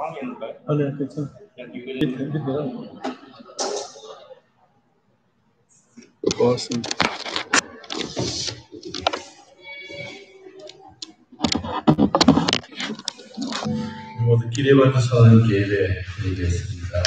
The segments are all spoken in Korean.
네, 괜찮아. 밑에. 고맙습니다. 모두 기대받으셔서 하나님께 예배 드리겠습니다.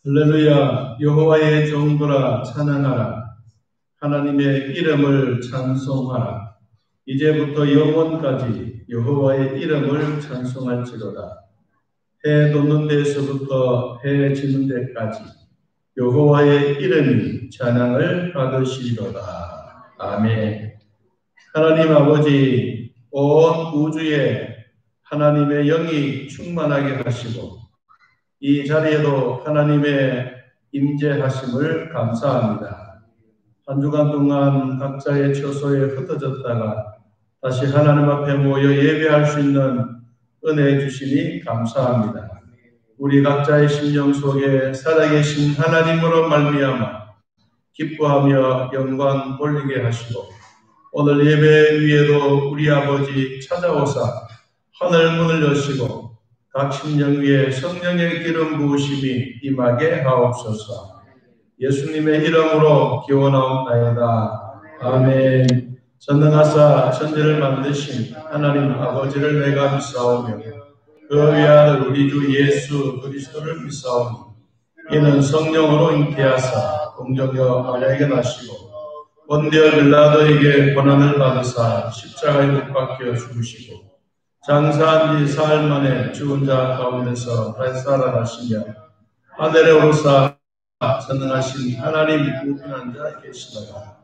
할렐루야. 여호와의 종들아 찬양하라. 하나님의 이름을 찬송하라. 이제부터 영원까지 여호와의 이름을 찬송할지로다. 해 돋는 데서부터 해 지는 데까지 여호와의 이름이 찬양을 받으시리로다. 아멘. 하나님 아버지, 온 우주에 하나님의 영이 충만하게 하시고 이 자리에도 하나님의 임재하심을 감사합니다. 한 주간 동안 각자의 처소에 흩어졌다가 다시 하나님 앞에 모여 예배할 수 있는 은혜 주시니 감사합니다. 우리 각자의 심령 속에 살아계신 하나님으로 말미암아 기뻐하며 영광 돌리게 하시고 오늘 예배 위에도 우리 아버지 찾아오사 하늘 문을 여시고 각 심령 위에 성령의 기름 부으심이 임하게 하옵소서. 예수님의 이름으로 기원하옵나이다. 아멘. 전능하사 천지를 만드신 하나님 아버지를 내가 믿사오며 그 위아들 우리 주 예수 그리스도를 믿사오니 이는 성령으로 잉태하사 공정여 마리아에게 나시고 본디오 빌라도에게 고난을 받으사 십자가에 못 박혀 죽으시고 장사한 지 사흘 만에 죽은 자 가운데서 다시 살아나시며 하늘에 오르사 전능하신 하나님 우편한 자 계시다가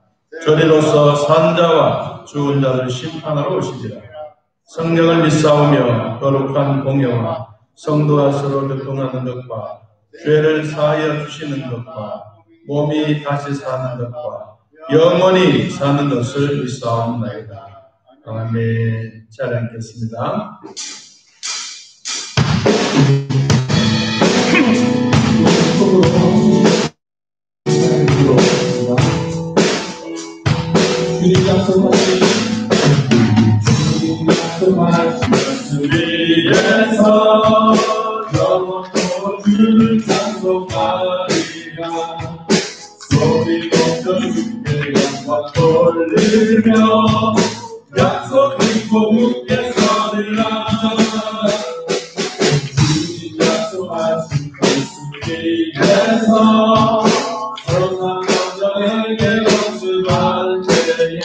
저리로서 산 자와 죽은 자를 심판하러 오시리라. 성령을 믿사오며 거룩한 공예와 성도와 서로 교통하는 것과 죄를 사하여 주시는 것과 몸이 다시 사는 것과 영원히 사는 것을 믿사옵나이다. 아멘. 잘 읽겠습니다. 주님 약속하신 말씀 위에서 영원토 주를 찬송하리라. 소리 높여 주께 영광 돌리며 약속 믿고 굳게 서리라. 주님 약속하신 말씀 위에서 선한 남자에게 거듭할 때에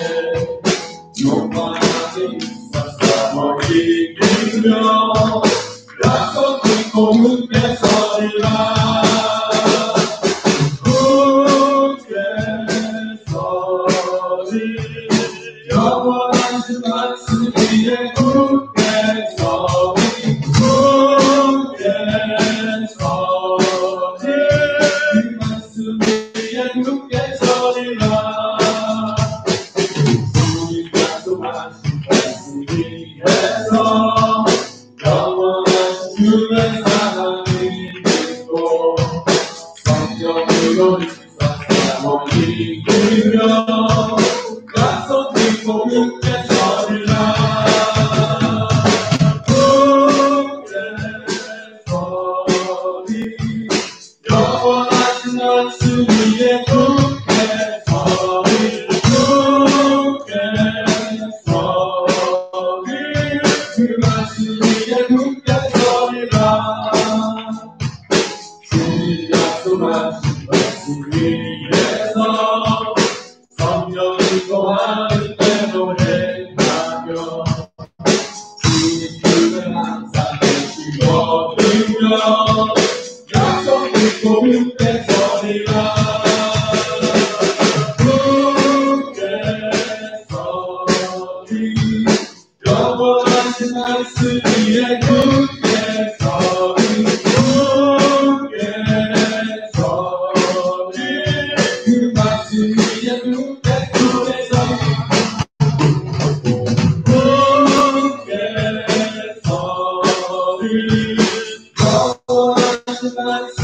용만하게 인사사 멀리 이기며 약속 믿고 굳게 서리라. 굳게 서리 영원하신 말씀 위에 굳게 서리 굳게 서리 그 말씀 위에 굳게 서리라. 주님 약속하신 말씀 위에서 영원하신 주의 사랑이 있고 성령으로 일사사모 이기며 약속 믿고 굳게 서리라. 굳게 서리 영원하신 말씀 위에 굳게 서리 굳게 서리 그 말씀 위에 굳게 서리라. 주님 약속하신 말씀 위에서 성령이 거하는 대로 행하며 주님 뜻은 항상 되시거든요. 약속 믿고 굳게 서리라.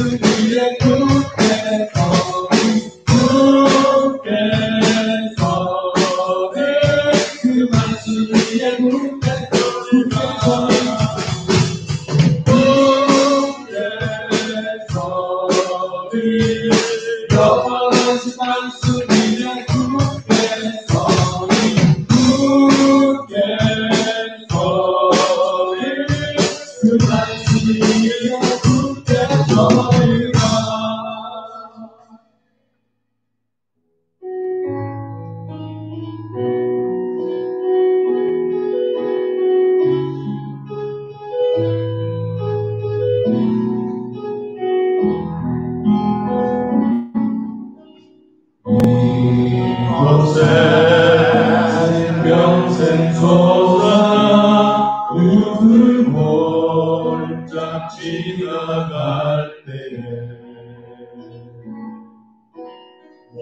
위에 굳게 서리 굳게 서리 그 말씀 위에 굳게 서리 여호와의 말씀 위에 굳게 서리 굳게 서리 그 말씀 위에 굳게 서리라 이곳에 평생 쏟아 눈을 홀짝 지나갈 때에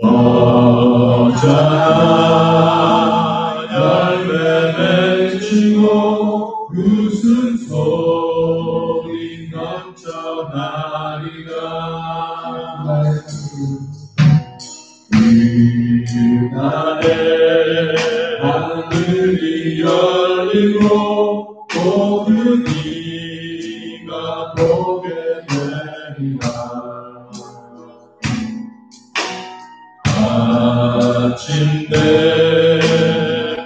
어쩌나 열매 맺히고 무슨 소리 넘쳐나리라 그날에 하늘이 열리고 모든 이가 보게 되리라 아침 때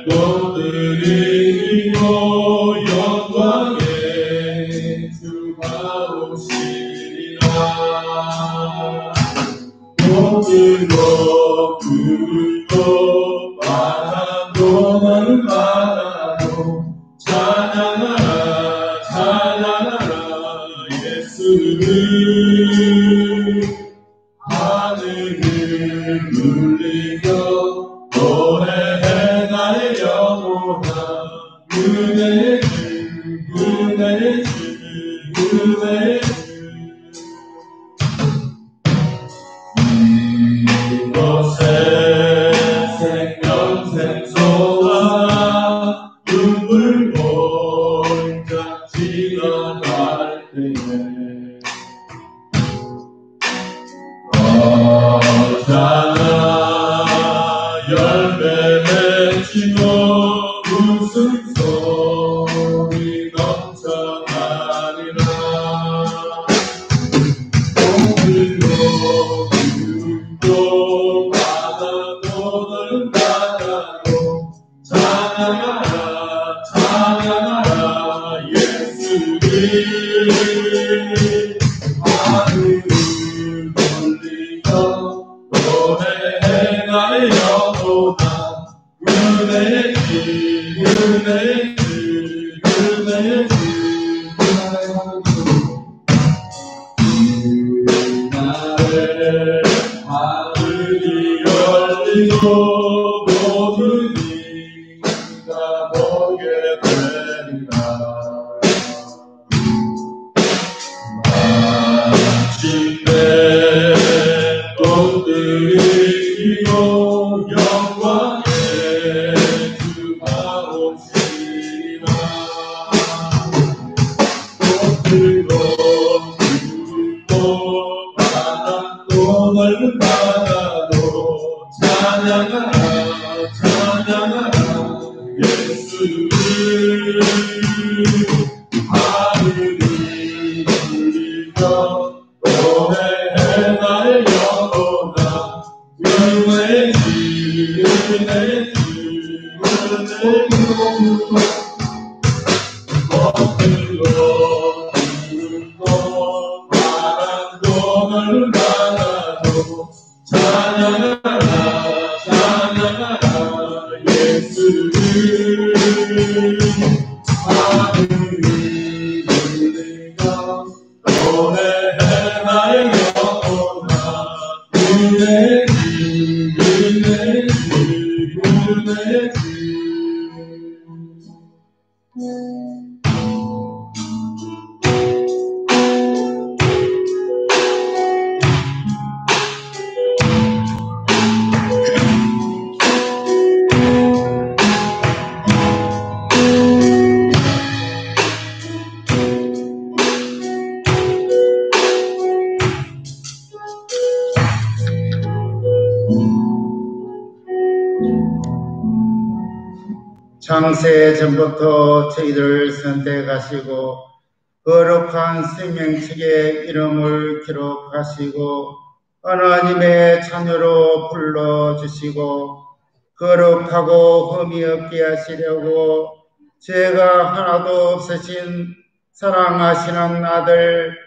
꽃들이 피고 영광의 주가 오시리라 꽃들도 붉고 바람도 너를 바라고 찬양하라 찬양하라 예수를 하늘을 울리며 노래해 나의 영혼아 은혜의 주 은혜의 주 은혜의 주 이곳에 생명샘 쏟아 눈물 홀짝 지나갈 때에 어쩌나 열매 맺히고 무슨 소리 넘쳐나리라 오늘도 또 바다도 너를 바다로 찬양하라 찬양하라 예수를 하늘을 돌리며 노래해 나의 영혼아 은혜의 주 은혜의 주 은혜의 주 그날에 하늘이 열리고 모든 이가 보게 되리라 아침에 꽃들이 피고 영광의 주가 오시리라 꽃들도 붉고 바람도 넓은 바다로 찬양하라 찬양하라 예수를 하늘이 울리며 노래해 나의 영혼아 은혜의 주 은혜의 주 은혜의 주 꽃들도 붉고 바람도 넓은 바다로 찬양하라 찬양하라 예수를 하늘이 울리며 노래해 나의 영혼아 은혜의 주 은혜의 주 은혜의 주 창세 전부터 저희들을 선택하시고 거룩한 생명책에 이름을 기록하시고 하나님의 자녀로 불러주시고 거룩하고 흠이 없게 하시려고 죄가 하나도 없으신 사랑하시는 아들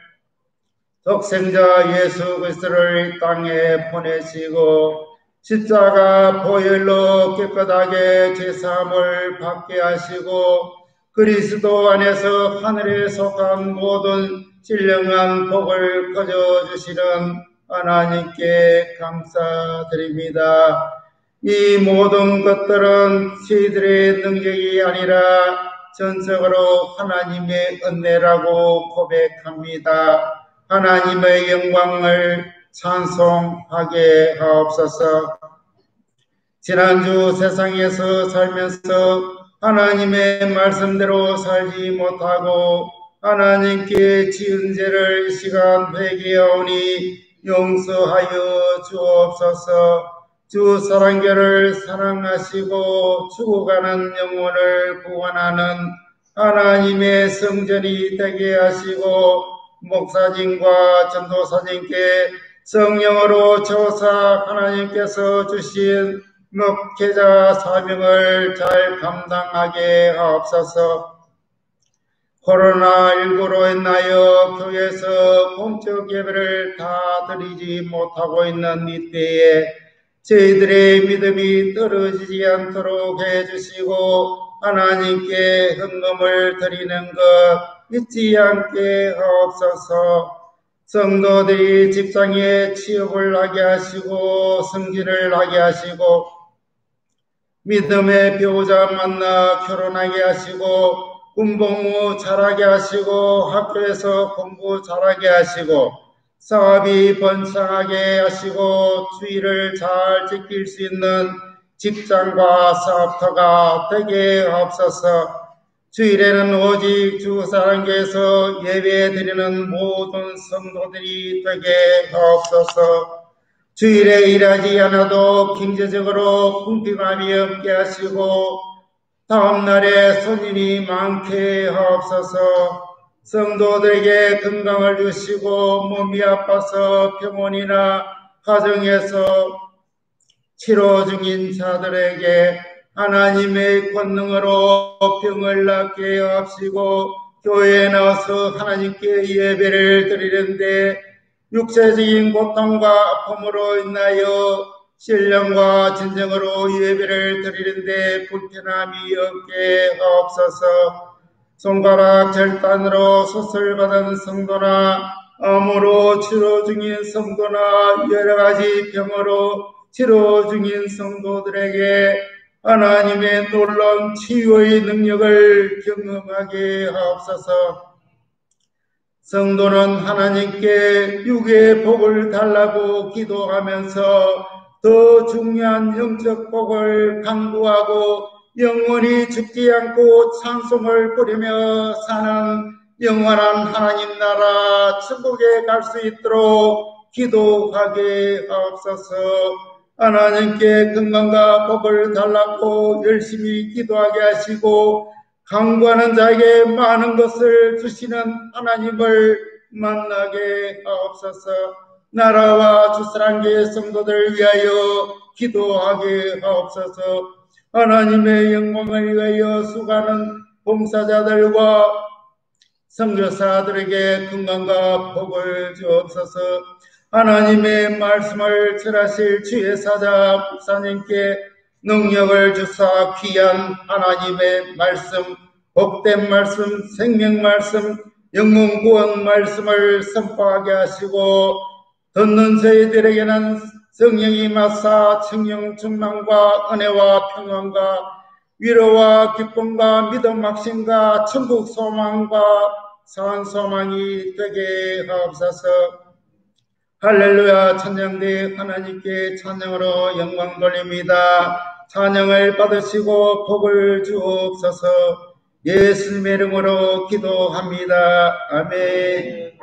독생자 예수 그리스도를 땅에 보내시고 십자가 보혈로 깨끗하게 제사함을 받게 하시고 그리스도 안에서 하늘에 속한 모든 신령한 복을 거저주시는 하나님께 감사드립니다. 이 모든 것들은 저희들의 능력이 아니라 전적으로 하나님의 은혜라고 고백합니다. 하나님의 영광을 찬송하게 하옵소서. 지난주 세상에서 살면서 하나님의 말씀대로 살지 못하고 하나님께 지은 죄를 이 시간 회개하오니 용서하여 주옵소서. 주 사랑교를 사랑하시고 죽어가는 영혼을 구원하는 하나님의 성전이 되게 하시고 목사님과 전도사님께 성령으로 조사 하나님께서 주신 목회자 사명을 잘 감당하게 하옵소서. 코로나19로 인하여 교회에서 공적 예배를 다 드리지 못하고 있는 이때에 저희들의 믿음이 떨어지지 않도록 해주시고 하나님께 헌금을 드리는 것 잊지 않게 하옵소서. 성도들이 직장에 취업을 하게 하시고 승진을 하게 하시고 믿음의 배우자 만나 결혼하게 하시고 군복무 잘하게 하시고 학교에서 공부 잘하게 하시고 사업이 번창하게 하시고 주의를 잘 지킬 수 있는 직장과 사업터가 되게 하옵소서. 주일에는 오직 주 사랑교회에서 예배 드리는 모든 성도들이 되게 하옵소서. 주일에 일하지 않아도 경제적으로 궁핍함이 없게 하시고 다음날에 손님이 많게 하옵소서. 성도들에게 건강을 주시고 몸이 아파서 병원이나 가정에서 치료 중인 자들에게 하나님의 권능으로 병을 낫게 하시고 교회에 나와서 하나님께 예배를 드리는데 육체적인 고통과 아픔으로 인하여 신령과 진정으로 예배를 드리는데 불편함이 없게 하옵소서. 손가락 절단으로 수술받은 성도나 암으로 치료 중인 성도나 여러가지 병으로 치료 중인 성도들에게 하나님의 놀라운 치유의 능력을 경험하게 하옵소서. 성도는 하나님께 육의 복을 달라고 기도하면서 더 중요한 영적 복을 강구하고 영원히 죽지 않고 찬송을 부리며 사는 영원한 하나님 나라 천국에 갈 수 있도록 기도하게 하옵소서. 하나님께 건강과 복을 달라고 열심히 기도하게 하시고 강구하는 자에게 많은 것을 주시는 하나님을 만나게 하옵소서. 나라와 주사랑교회 성도들 위하여 기도하게 하옵소서. 하나님의 영광을 위하여 수고하는 봉사자들과 선교사들에게 건강과 복을 주옵소서. 하나님의 말씀을 전하실 주의 사자 목사님께 능력을 주사 귀한 하나님의 말씀, 복된 말씀, 생명 말씀, 영혼 구원 말씀을 선포하게 하시고 듣는 저희들에게는 성령이 마사 청령 충만과 은혜와 평안과 위로와 기쁨과 믿음 확신과 천국 소망과 산 소망이 되게 하옵소서. 할렐루야. 찬양대 하나님께 찬양으로 영광 돌립니다. 찬양을 받으시고 복을 주옵소서. 예수님의 이름으로 기도합니다. 아멘.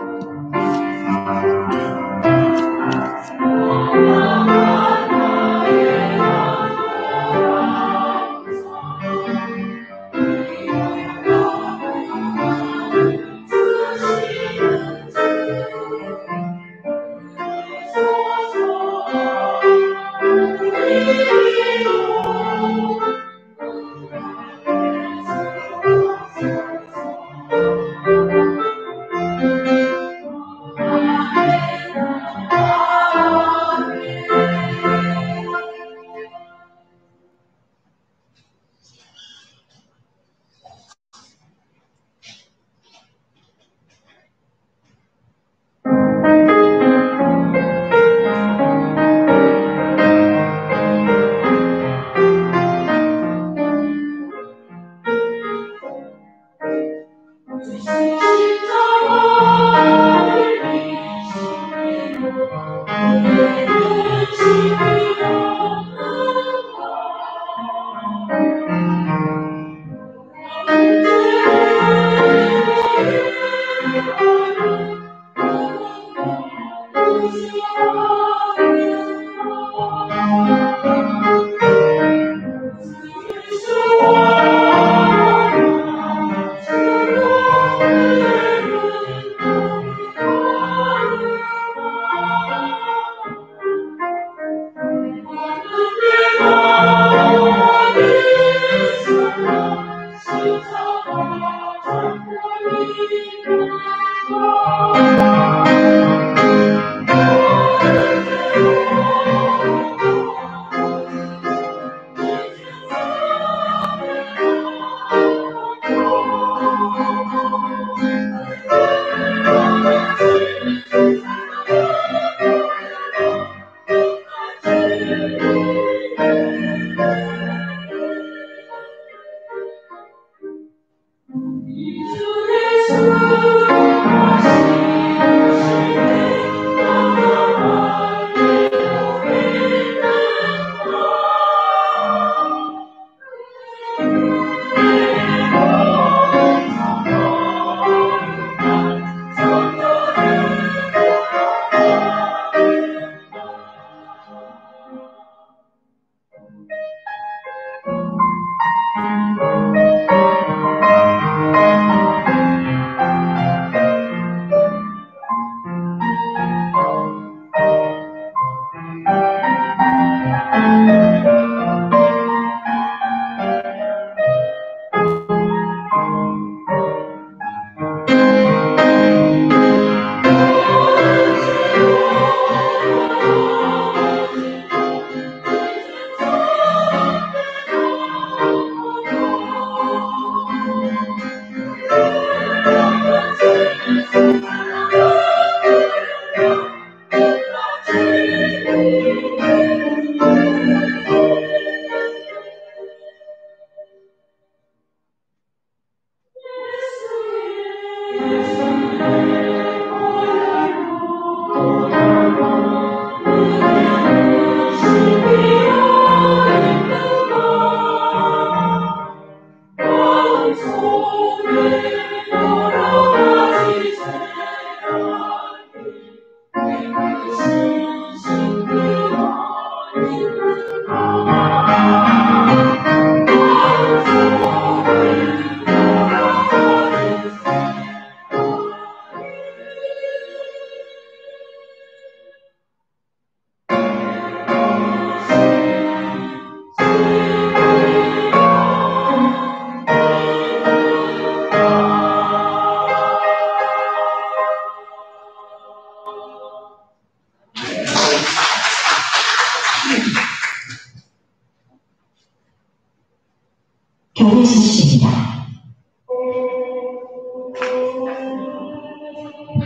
교회 소식입니다.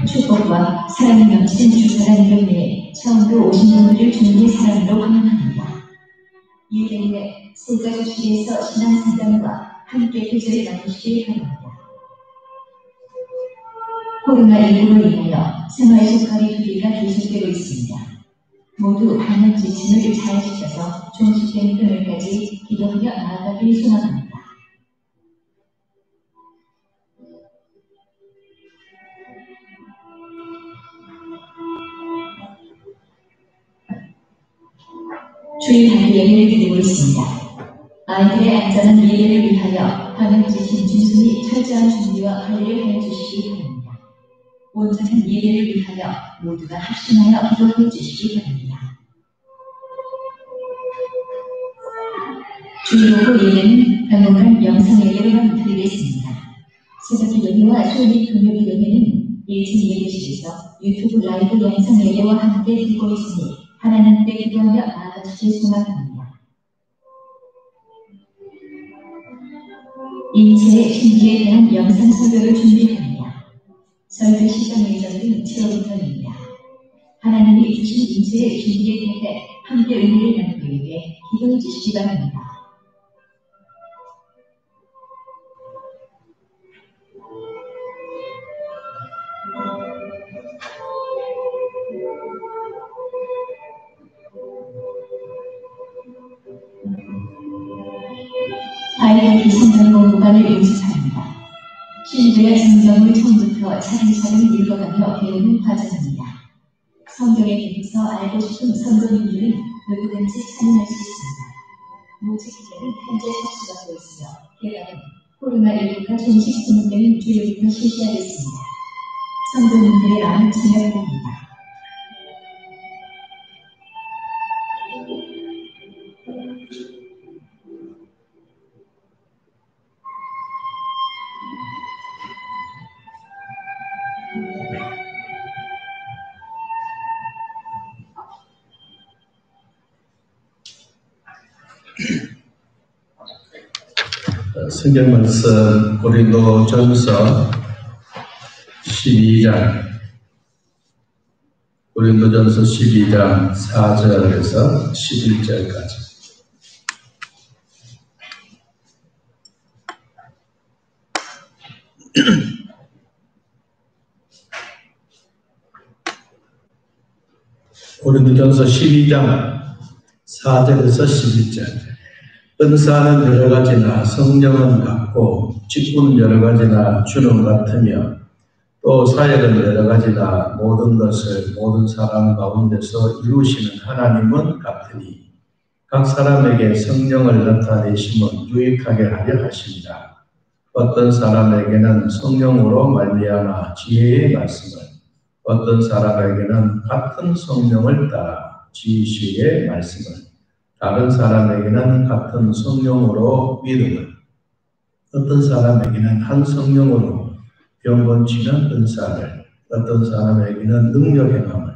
축복과 사랑이 넘치는 주사랑을 위해 처음으로 오신 분들을 주님의 사랑으로 환영합니다. 유대인의 세가주시에서 신앙상담과 함께 교제를 나누시길 바랍니다. 코로나19로 인하여 생활 속가리 두기가 계속되고 있습니다. 모두 방역 지침을 잘 지켜서 종식된 그날까지 기도하며 나아가길 소망합니다. 주일 예배를 드리고 있습니다. 아이들의 안전한 미래를 위하여 방역 지침 준수히 철저한 준비와 관리를 해주시기 바랍니다. 온전한 예배를 위하여 모두가 합심하여 기도해 주시기 바랍니다. 주일 오후 예배는 당분간 영상 예배로만 드리겠습니다. 새벽 예배와 주일 금요일 예배는 1층 예배실에서 유튜브 라이브 영상 예배와 함께 드리고 있으니 하나님께 기도하며 나아가시길 소망합니다. 인체의 신비에 대한 영상 설교를 준비합니다. 설교 시간 일정은 7월부터입니다. 하나님이 주신 인체의 신비에 대해 함께 의미를 나누기 위해 기도해 주시기 바랍니다. 할 성경 공부반을 인수합니다. 신뢰의 성경을 처음부터 차근차근 읽어가며 배우는 과정입니다. 성경에 대해서 알고 싶은 성도님들은 누구든지 참여할 수 있습니다. 모집기간은 현재 접수받고 있으며 개강은 코로나19가 정식 진행되는 주일부터 실시하겠습니다. 성도님들의 많은 참여 바랍니다. 성경 말씀 고린도전서 12장 고린도전서 12장 4절에서 11절까지 고린도전서 12장 4절에서 11절 은사는 여러 가지나 성령은 같고 직분은 여러 가지나 주는 같으며 또 사역은 여러 가지나 모든 것을 모든 사람 가운데서 이루시는 하나님은 같으니 각 사람에게 성령을 나타내심은 유익하게 하려 하십니다. 어떤 사람에게는 성령으로 말미암아 지혜의 말씀을 어떤 사람에게는 같은 성령을 따라 지식의 말씀을 다른 사람에게는 같은 성령으로 믿음을, 어떤 사람에게는 한 성령으로 병 고치는 은사를, 어떤 사람에게는 능력 행함을,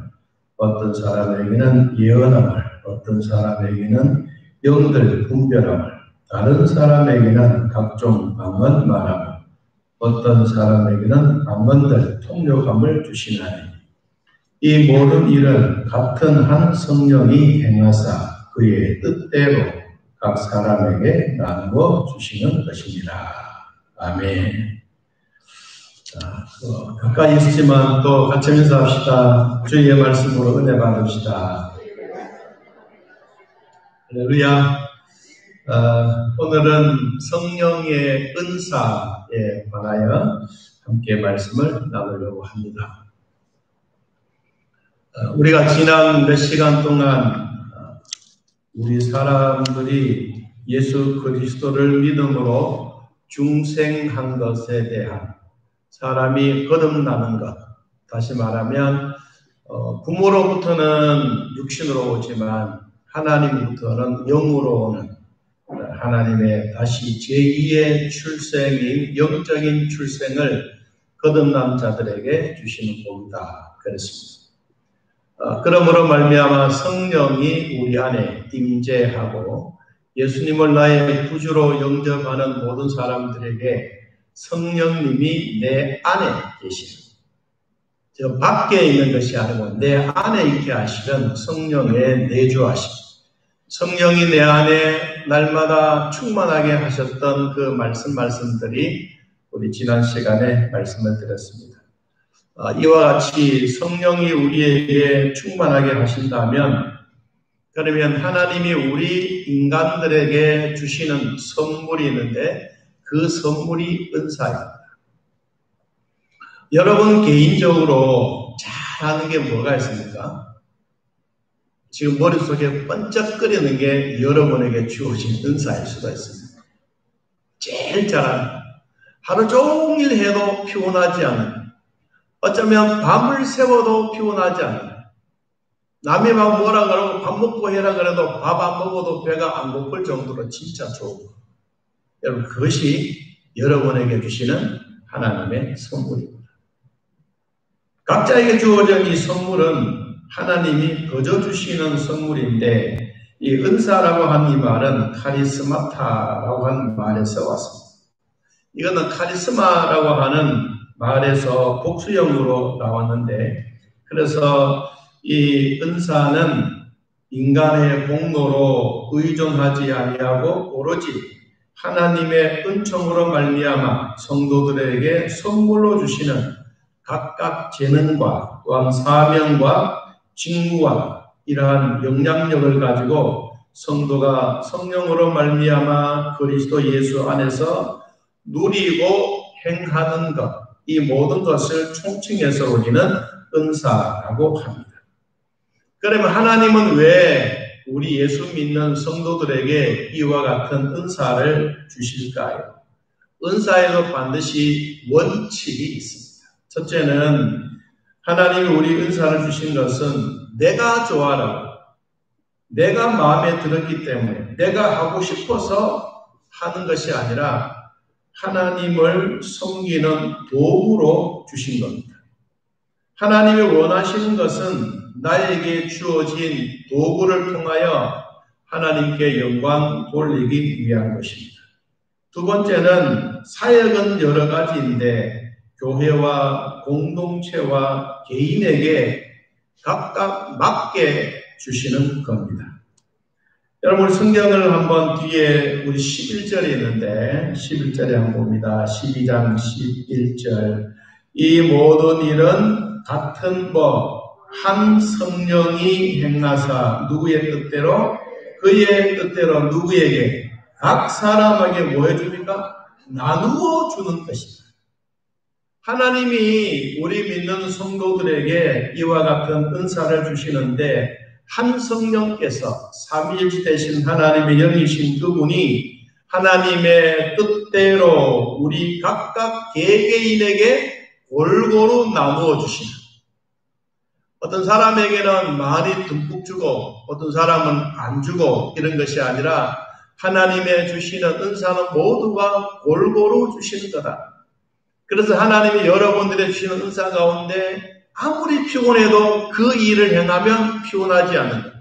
어떤 사람에게는 예언함을, 어떤 사람에게는 영들 분별함을, 다른 사람에게는 각종 방언 말함을, 어떤 사람에게는 방언들 통역함을 주시나니 이 모든 일은 같은 한 성령이 행하사 그의 뜻대로 각 사람에게 나누어 주시는 것입니다. 아멘. 자, 가까이 있지만 또 같이 인사합시다. 주의 말씀으로 은혜 받읍시다. 할렐루야. 오늘은 성령의 은사에 관하여 함께 말씀을 나누려고 합니다. 우리가 지난 몇 시간 동안 우리 사람들이 예수 그리스도를 믿음으로 중생한 것에 대한 사람이 거듭나는 것, 다시 말하면 부모로부터는 육신으로 오지만 하나님부터는 영으로 오는 하나님의 다시 제2의 출생인 영적인 출생을 거듭난 자들에게 주시는 복이다 그랬습니다. 그러므로 말미암아 성령이 우리 안에 임재하고 예수님을 나의 구주로 영접하는 모든 사람들에게 성령님이 내 안에 계시는, 저 밖에 있는 것이 아니고 내 안에 있게 하시는 성령의 내주하심, 성령이 내 안에 날마다 충만하게 하셨던 그 말씀들이 우리 지난 시간에 말씀을 드렸습니다. 이와 같이 성령이 우리에게 충만하게 하신다면 그러면 하나님이 우리 인간들에게 주시는 선물이 있는데 그 선물이 은사입니다. 여러분 개인적으로 잘하는 게 뭐가 있습니까? 지금 머릿속에 번쩍거리는 게 여러분에게 주어진 은사일 수도 있습니다. 제일 잘하는, 하루 종일 해도 피곤하지 않는, 어쩌면 밤을 새워도 피곤하지 않는, 남이 막 뭐라 그러고 밥 먹고 해라 그래도 밥 안 먹어도 배가 안 고플 정도로 진짜 좋고, 여러분 그것이 여러분에게 주시는 하나님의 선물입니다. 각자에게 주어진 이 선물은 하나님이 거저 주시는 선물인데 이 은사라고 한 이 말은 카리스마타라고 한 말에서 왔습니다. 이거는 카리스마라고 하는 말에서 복수형으로 나왔는데, 그래서 이 은사는 인간의 공로로 의존하지 아니하고 오로지 하나님의 은총으로 말미암아 성도들에게 선물로 주시는 각각 재능과 또한 사명과 직무와 이러한 영향력을 가지고 성도가 성령으로 말미암아 그리스도 예수 안에서 누리고 행하는 것, 이 모든 것을 총칭해서 우리는 은사라고 합니다. 그러면 하나님은 왜 우리 예수 믿는 성도들에게 이와 같은 은사를 주실까요? 은사에도 반드시 원칙이 있습니다. 첫째는 하나님이 우리 은사를 주신 것은 내가 좋아라고, 내가 마음에 들었기 때문에 내가 하고 싶어서 하는 것이 아니라 하나님을 섬기는 도구로 주신 겁니다. 하나님이 원하시는 것은 나에게 주어진 도구를 통하여 하나님께 영광 돌리기 위한 것입니다. 두 번째는 사역은 여러 가지인데 교회와 공동체와 개인에게 각각 맞게 주시는 겁니다. 여러분, 우리 성경을 한번 뒤에 우리 11절이 있는데 11절에 한번 봅니다. 12장 11절. 이 모든 일은 같은 법 한 성령이 행하사 누구의 뜻대로? 그의 뜻대로 누구에게? 각 사람에게 뭐 해줍니까? 나누어 주는 것입니다. 하나님이 우리 믿는 성도들에게 이와 같은 은사를 주시는데 한 성령께서 삼위일체 되신 하나님의 영이신 그분이 하나님의 뜻대로 우리 각각 개개인에게 골고루 나누어 주시는, 어떤 사람에게는 많이 듬뿍 주고 어떤 사람은 안 주고 이런 것이 아니라 하나님의 주시는 은사는 모두가 골고루 주시는 거다. 그래서 하나님이 여러분들의 주시는 은사 가운데 아무리 피곤해도 그 일을 행하면 피곤하지 않는다.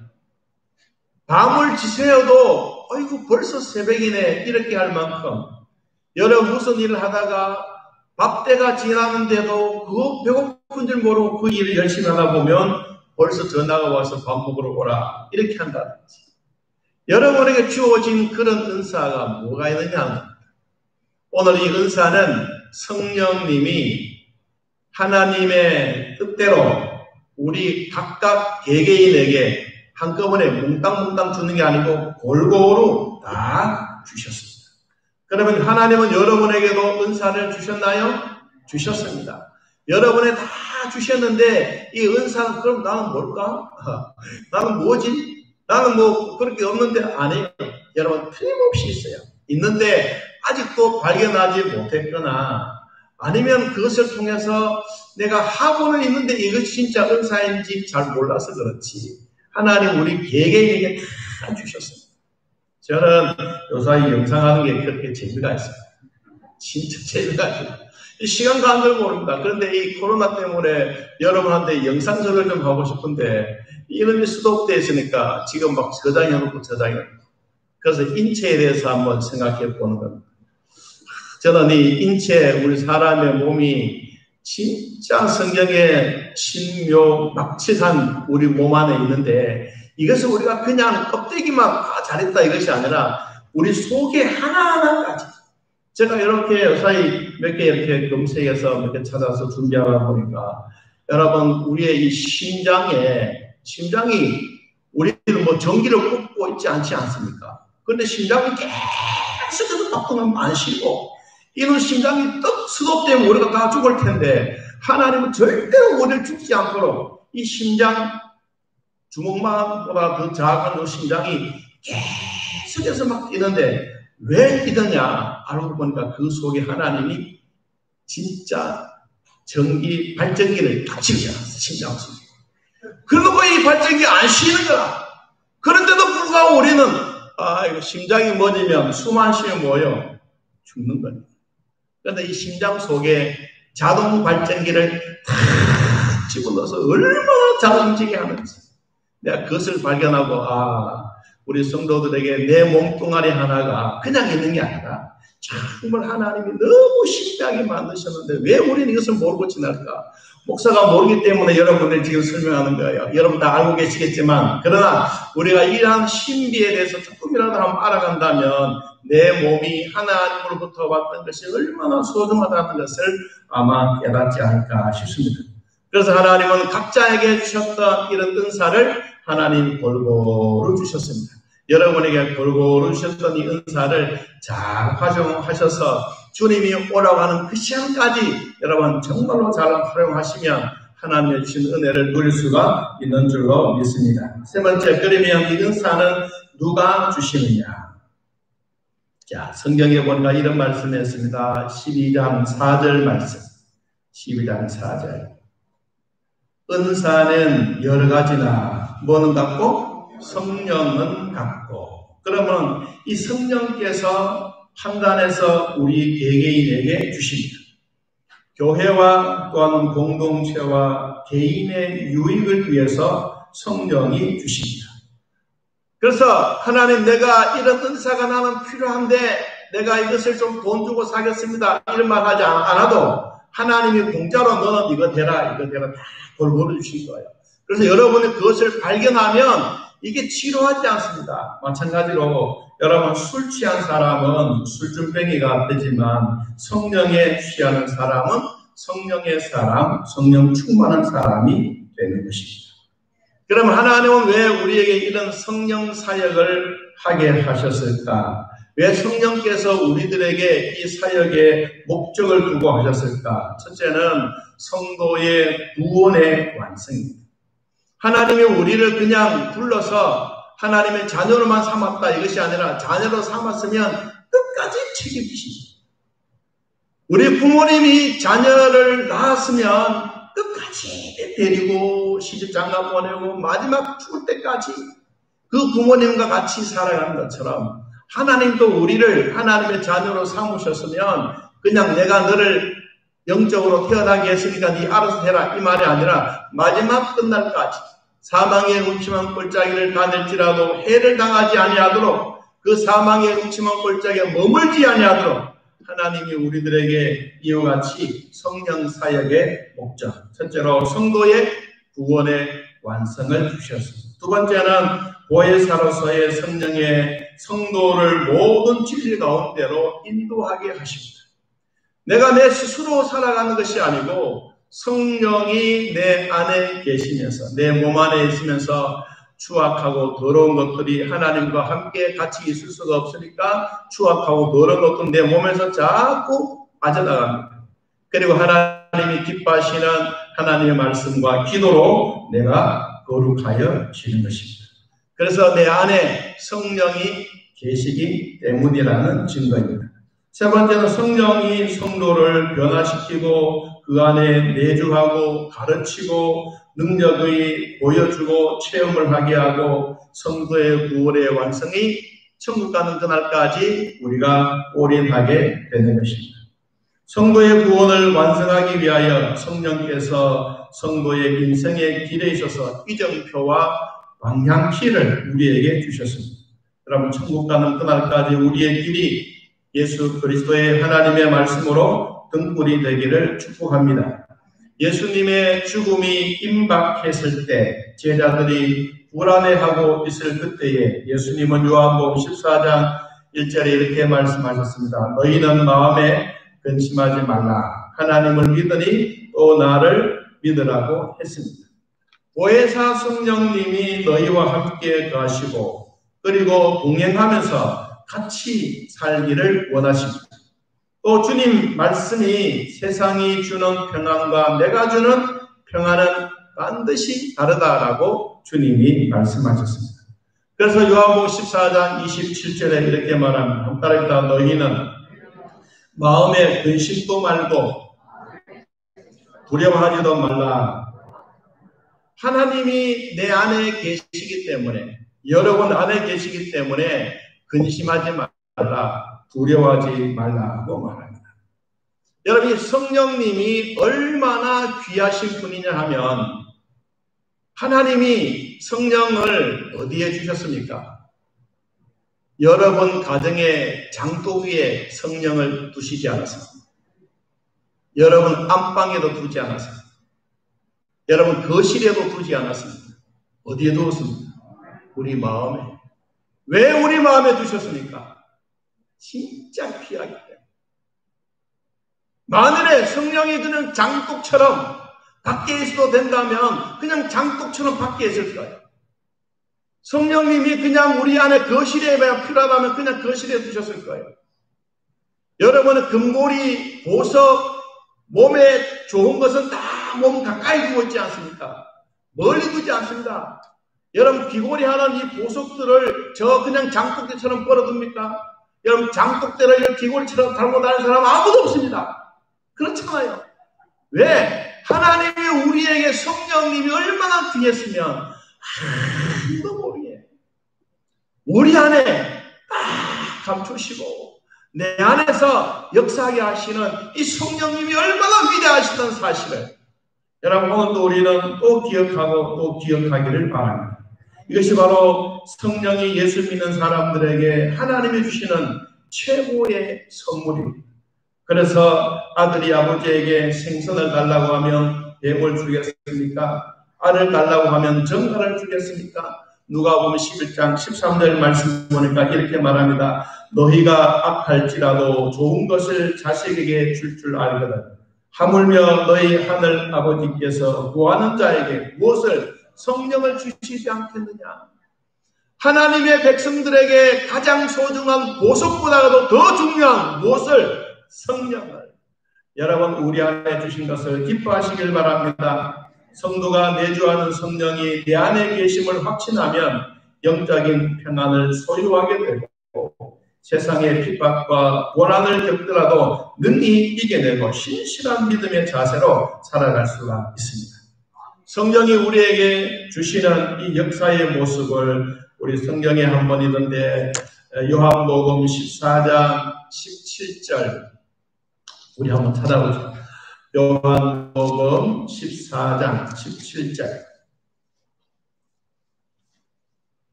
밤을 지새워도 아이고 벌써 새벽이네 이렇게 할 만큼, 여러분 무슨 일을 하다가 밥때가 지났는데도 그거 배고픈 줄 모르고 그 일을 열심히 하다 보면 벌써 전화가 와서 밥 먹으러 오라 이렇게 한다든지, 여러분에게 주어진 그런 은사가 뭐가 있느냐. 오늘 이 은사는 성령님이 하나님의 뜻대로 우리 각각 개개인에게 한꺼번에 몽땅몽땅 주는 게 아니고 골고루 다 주셨습니다. 그러면 하나님은 여러분에게도 은사를 주셨나요? 주셨습니다. 여러분에 다 주셨는데 이 은사는 그럼 나는 뭘까? 나는 뭐지? 나는 뭐 그렇게 없는데 아니에요. 여러분 틀림없이 있어요. 있는데 아직도 발견하지 못했거나 아니면 그것을 통해서 내가 하고는 있는데 이것이 진짜 은사인지 잘 몰라서 그렇지 하나님 우리 개개인에게 다 주셨습니다. 저는 요사이 영상하는 게 그렇게 재미가 있어요. 진짜 재미가 있어요. 시간 가는 줄 모릅니다. 그런데 이 코로나 때문에 여러분한테 영상설을 좀 하고 싶은데 이름이 수독되어 있으니까 지금 막 저장해놓고 그래서 인체에 대해서 한번 생각해 보는 겁니다. 저는 이 인체, 우리 사람의 몸이 진짜 성경에 신묘 막측한 우리 몸 안에 있는데 이것을 우리가 그냥 껍데기만 잘했다 이것이 아니라 우리 속에 하나하나까지, 제가 이렇게 사이 몇 개 이렇게 검색해서 몇 개 찾아서 준비하다 보니까 여러분 우리의 이 심장이 우리는 뭐 전기를 꽂고 있지 않지 않습니까? 그런데 심장이 계속해서 박동하면 안 쉬고 이런 심장이 떡 스톱되면 우리가 다 죽을 텐데 하나님은 절대로 우리를 죽지 않도록 이 심장 주먹만보다 더 작은 이 심장이 계속해서 막 뛰는데 왜 뛰느냐 알고 보니까 그 속에 하나님이 진짜 전기 발전기를 다 집어넣었어요. 심장 속에. 그러고 이 발전기 안 쉬는 거야. 그런데도 불구하고 우리는 이거 심장이 멎으면 숨 안 쉬면 뭐예요? 죽는 거예요. 그런데 이 심장 속에 자동 발전기를 다 집어넣어서 얼마나 잘 움직이게 하는지 내가 그것을 발견하고 우리 성도들에게 내 몸뚱아리 하나가 그냥 있는 게 아니라 정말 하나님이 너무 신비하게 만드셨는데 왜 우리는 이것을 모르고 지낼까? 목사가 모르기 때문에 여러분들 지금 설명하는 거예요. 여러분 다 알고 계시겠지만 그러나 우리가 이러한 신비에 대해서 조금이라도 한번 알아간다면 내 몸이 하나님으로부터 왔던 것이 얼마나 소중하다는 것을 아마 깨닫지 않을까 싶습니다. 그래서 하나님은 각자에게 주셨던 이런 은사를 하나님 골고루 주셨습니다. 여러분에게 골고루 주셨던 이 은사를 잘 활용하셔서 주님이 오라고 하는 그 시간까지 여러분 정말로 잘 활용하시면 하나님의 주신 은혜를 누릴 수가 있는 줄로 믿습니다. 세 번째, 그러면 이 은사는 누가 주시느냐? 자, 성경에 보니까 이런 말씀이 있습니다. 12장 4절 말씀. 12장 4절. 은사는 여러 가지나 뭐는 같고 성령은 같고. 그러면 이 성령께서 판단해서 우리 개개인에게 주십니다. 교회와 또한 공동체와 개인의 유익을 위해서 성령이 주십니다. 그래서 하나님, 내가 이런 은사가 나는 필요한데 내가 이것을 좀 돈 주고 사겠습니다, 이런 말 하지 않아도 하나님이 공짜로 너는 이거 대라 다 골고루 주신 거예요. 그래서 여러분이 그것을 발견하면 이게 지루하지 않습니다. 마찬가지로 여러분, 술 취한 사람은 술준뱅이가 되지만 성령에 취하는 사람은 성령의 사람, 성령 충만한 사람이 되는 것입니다. 그럼 하나님은 왜 우리에게 이런 성령 사역을 하게 하셨을까? 왜 성령께서 우리들에게 이 사역의 목적을 두고 하셨을까? 첫째는 성도의 구원의 완성입니다. 하나님이 우리를 그냥 불러서 하나님의 자녀로만 삼았다, 이것이 아니라 자녀로 삼았으면 끝까지 책임지십니다. 우리 부모님이 자녀를 낳았으면 끝까지 데리고 시집장가 보내고 마지막 죽을 때까지 그 부모님과 같이 살아가는 것처럼 하나님도 우리를 하나님의 자녀로 삼으셨으면 그냥 내가 너를 영적으로 태어나게 했으니까 네 알아서 해라, 이 말이 아니라 마지막 끝날까지 사망의 음침한 골짜기를 가될지라도 해를 당하지 아니하도록, 그 사망의 음침한 골짜기에 머물지 아니하도록 하나님이 우리들에게 이와 같이 성령 사역의 목적, 첫째로 성도의 구원의 완성을 주셨습니다. 두 번째는 보혜사로서의 성령의 성도를 모든 진리 가운데로 인도하게 하십니다. 내가 내 스스로 살아가는 것이 아니고 성령이 내 안에 계시면서, 내 몸 안에 있으면서 추악하고 더러운 것들이 하나님과 함께 같이 있을 수가 없으니까 추악하고 더러운 것들은 내 몸에서 자꾸 빠져나갑니다. 그리고 하나님이 기뻐하시는 하나님의 말씀과 기도로 내가 거룩하여지는 것입니다. 그래서 내 안에 성령이 계시기 때문이라는 증거입니다. 세 번째는 성령이 성도를 변화시키고 그 안에 내주하고 가르치고 능력의 보여주고 체험을 하게 하고 성도의 구원의 완성이 천국 가는 그날까지 우리가 올인하게 되는 것입니다. 성도의 구원을 완성하기 위하여 성령께서 성도의 인생의 길에 있어서 이정표와 방향키를 우리에게 주셨습니다. 여러분, 천국 가는 그날까지 우리의 길이 예수 그리스도의 하나님의 말씀으로 등불이 되기를 축복합니다. 예수님의 죽음이 임박했을 때 제자들이 불안해하고 있을 그때에 예수님은 요한복음 14장 1절에 이렇게 말씀하셨습니다. 너희는 마음에 근심하지 말라. 하나님을 믿으니 또 나를 믿으라고 했습니다. 보혜사 성령님이 너희와 함께 가시고 그리고 동행하면서 같이 살기를 원하십니다. 또 주님 말씀이 세상이 주는 평안과 내가 주는 평안은 반드시 다르다라고 주님이 말씀하셨습니다. 그래서 요한복음 14장 27절에 이렇게 말합니다. 한 따르다 너희는 마음에 근심도 말고 두려워하지도 말라. 하나님이 내 안에 계시기 때문에, 여러분 안에 계시기 때문에 근심하지 말라, 두려워하지 말라고 말합니다. 여러분, 성령님이 얼마나 귀하신 분이냐 하면 하나님이 성령을 어디에 주셨습니까? 여러분 가정의 장독 위에 성령을 두시지 않았습니다. 여러분 안방에도 두지 않았습니다. 여러분 거실에도 두지 않았습니다. 어디에 두었습니까? 우리 마음에. 왜 우리 마음에 두셨습니까? 진짜 귀하기 때문에. 만일에 성령이 드는 장독처럼 밖에 있어도 된다면 그냥 장독처럼 밖에 있을 거예요. 성령님이 그냥 우리 안에 거실에 필요하다면 그냥 거실에 두셨을 거예요. 여러분은 금고리, 보석, 몸에 좋은 것은 다 몸 가까이 두고 있지 않습니까? 멀리 두지 않습니다. 여러분 귀걸이 하는 이 보석들을 저 그냥 장독대처럼 벌어둡니까? 여러분 장독대를 귀걸이처럼 달고 다니는 사람 아무도 없습니다. 그렇잖아요. 왜? 하나님이 우리에게 성령님이 얼마나 귀했으면 아무도 모르게 우리 안에 딱 감추시고 내 안에서 역사하게 하시는 이 성령님이 얼마나 위대하시다는 사실을 여러분 오늘도 우리는 또 기억하고 또 기억하기를 바랍니다. 이것이 바로 성령이 예수 믿는 사람들에게 하나님이 주시는 최고의 선물입니다. 그래서 아들이 아버지에게 생선을 달라고 하면 뱀을 주겠습니까? 알을 달라고 하면 정갈을 주겠습니까? 누가복음 11장 13절 말씀 보니까 이렇게 말합니다. 너희가 악할지라도 좋은 것을 자식에게 줄 알거든. 하물며 너희 하늘 아버지께서 구하는 자에게 무엇을 성령을 주시지 않겠느냐. 하나님의 백성들에게 가장 소중한 보석보다도 더 중요한 무엇을? 성령을. 여러분 우리 안에 주신 것을 기뻐하시길 바랍니다. 성도가 내주하는 성령이 내 안에 계심을 확신하면 영적인 평안을 소유하게 되고 세상의 핍박과 고난을 겪더라도 능히 이겨내고 신실한 믿음의 자세로 살아갈 수가 있습니다. 성령이 우리에게 주시는 이 역사의 모습을 우리 성경에 한 번 있는데 요한복음 14장 17절 우리 한번 찾아보죠. 요한복음 14장 17절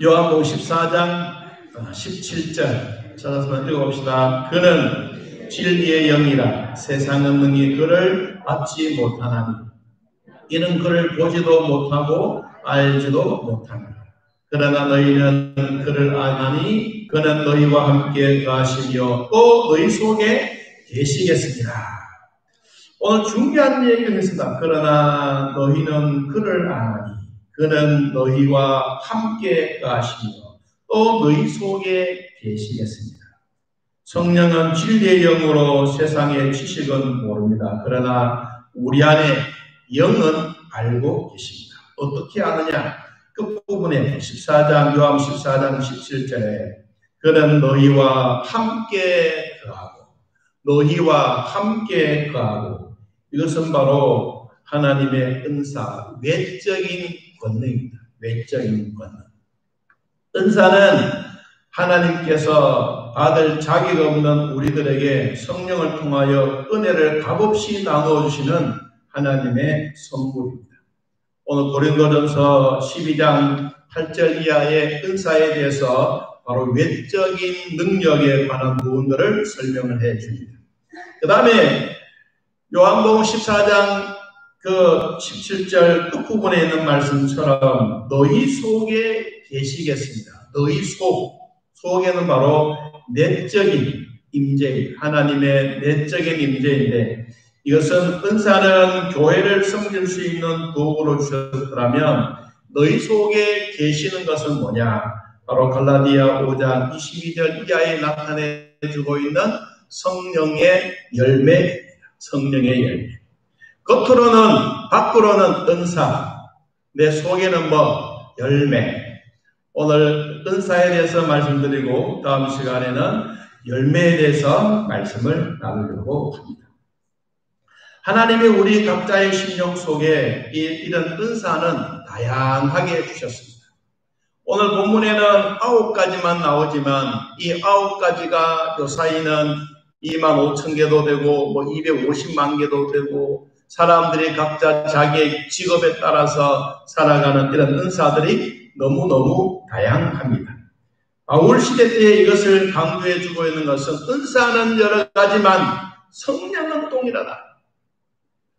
요한복음 14장 17절 찾아서 읽어봅시다. 그는 진리의 영이라 세상은 능히 그를 받지 못하나니 이는 그를 보지도 못하고 알지도 못하나니 그러나 너희는 그를 아나니 그는 너희와 함께 가시며 또 너희 속에 계시겠습니다. 오늘 중요한 얘기를 했습니다. 그러나 너희는 그를 아나니 그는 너희와 함께 가시며 또 너희 속에 계시겠습니다. 성령은 진리의 영으로 세상의 지식은 모릅니다. 그러나 우리 안에 영은 알고 계십니다. 어떻게 아느냐? 끝부분에 14장 요한 14장 17절에 그는 너희와 함께 거하고 이것은 바로 하나님의 은사, 외적인 권능입니다. 외적인 권능. 은사는 하나님께서 받을 자격 없는 우리들에게 성령을 통하여 은혜를 값없이 나누어주시는 하나님의 선물입니다. 오늘 고린도전서 12장 8절 이하의 은사에 대해서 바로 외적인 능력에 관한 부분들을 설명을 해 줍니다. 그 다음에 요한복음 14장 17절 끝부분에 있는 말씀처럼 너희 속에 계시겠습니다. 너희 속에는 바로 내적인 임재, 하나님의 내적인 임재인데 이것은 은사는 교회를 섬길 수 있는 도구로 주셨더라면 너희 속에 계시는 것은 뭐냐? 바로 갈라디아 5장 22절 이하에 나타내주고 있는 성령의 열매입니다. 성령의 열매. 밖으로는 은사, 내 속에는 열매. 오늘 은사에 대해서 말씀드리고 다음 시간에는 열매에 대해서 말씀을 나누려고 합니다. 하나님이 우리 각자의 심령 속에 이런 은사는 다양하게 주셨습니다. 오늘 본문에는 9가지만 나오지만 이 9가지가 요사이는 25,000개도 되고 250만 개도 되고 사람들이 각자 자기의 직업에 따라서 살아가는 이런 은사들이 너무너무 다양합니다. 바울 시대 때에 이것을 강조해 주고 있는 것은 은사는 여러 가지만 성령은 동일하다.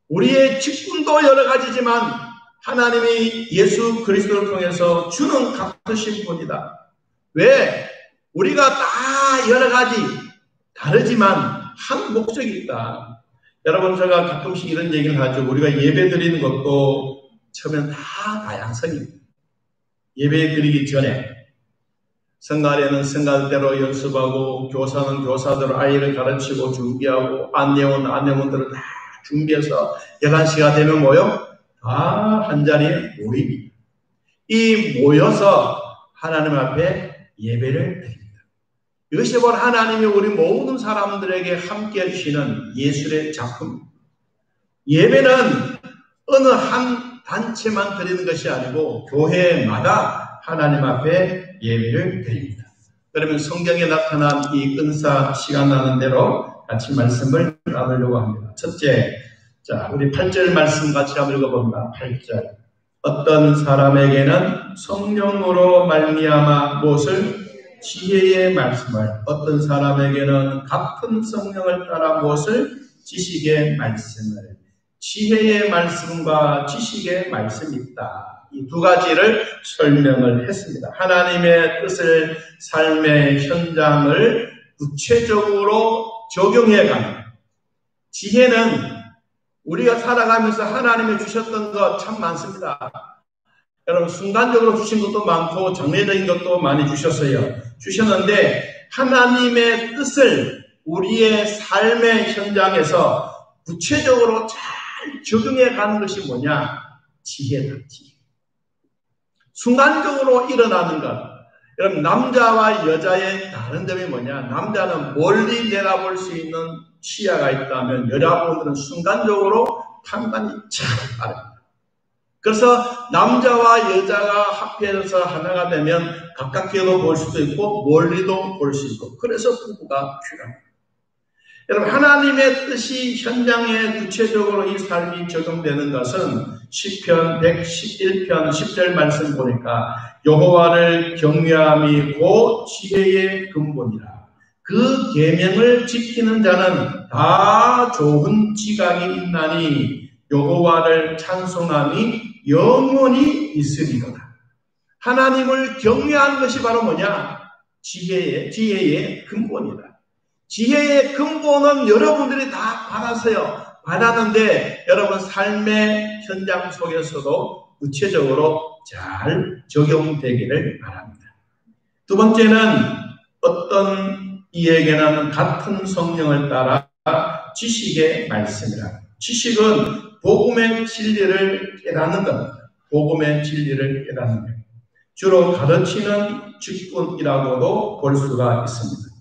우리의 직분도 여러 가지지만 하나님이 예수 그리스도를 통해서 주는 같으신 분이다. 왜? 우리가 다 여러 가지 다르지만 한 목적이 있다. 여러분, 제가 가끔씩 이런 얘기를 하죠. 우리가 예배 드리는 것도 처음엔 다 다양성입니다. 예배 드리기 전에 성가대는 성가대로 연습하고, 교사는 교사대로 아이를 가르치고 준비하고, 안내원들을 다 준비해서 11시가 되면 뭐요? 다 한자리에 모입니다. 이 모여서 하나님 앞에 예배를 드립니다. 이것이 바로 하나님이 우리 모든 사람들에게 함께 해주시는 예술의 작품입니다. 예배는 어느 한 단체만 드리는 것이 아니고 교회마다 하나님 앞에 예배를 드립니다. 그러면 성경에 나타난 이 은사 시간 나는 대로 같이 말씀을 나누려고 합니다. 첫째, 자, 우리 8절 말씀 같이 한번 읽어봅니다. 8절. 어떤 사람에게는 성령으로 말미암아 무엇을? 지혜의 말씀을, 어떤 사람에게는 같은 성령을 따라 무엇을? 지식의 말씀을. 지혜의 말씀과 지식의 말씀이 있다. 이 두 가지를 설명을 했습니다. 하나님의 뜻을 삶의 현장을 구체적으로 적용해가는 지혜는 우리가 살아가면서 하나님이 주셨던 것 참 많습니다. 여러분, 순간적으로 주신 것도 많고 장래적인 것도 많이 주셨는데 하나님의 뜻을 우리의 삶의 현장에서 구체적으로 잘 적용해 가는 것이 뭐냐? 지혜다. 지혜. 순간적으로 일어나는 것. 여러분, 남자와 여자의 다른 점이 뭐냐? 남자는 멀리 내다볼 수 있는 시야가 있다면 여자분들은 순간적으로 판단이 잘 빠릅니다. 그래서 남자와 여자가 합해서 하나가 되면 가깝게도 볼 수도 있고 멀리도 볼 수 있고, 그래서 부부가 필요합니다. 여러분, 하나님의 뜻이 현장에 구체적으로 이 삶이 적용되는 것은 시편 111편 10절 말씀 보니까 여호와를 경외함이 곧 지혜의 근본이라. 그 계명을 지키는 자는 다 좋은 지각이 있나니 여호와를 찬송함이 영원히 있으리로다. 하나님을 경외하는 것이 바로 뭐냐? 지혜의 근본이다. 지혜의 근본은 여러분들이 다 받았는데 여러분 삶의 현장 속에서도 구체적으로 잘 적용되기를 바랍니다. 두 번째는 어떤 이에게는 같은 성령을 따라 지식의 말씀이라. 지식은 복음의 진리를 깨닫는 겁니다. 복음의 진리를 깨닫는 겁니다. 주로 가르치는 직분이라고도 볼 수가 있습니다.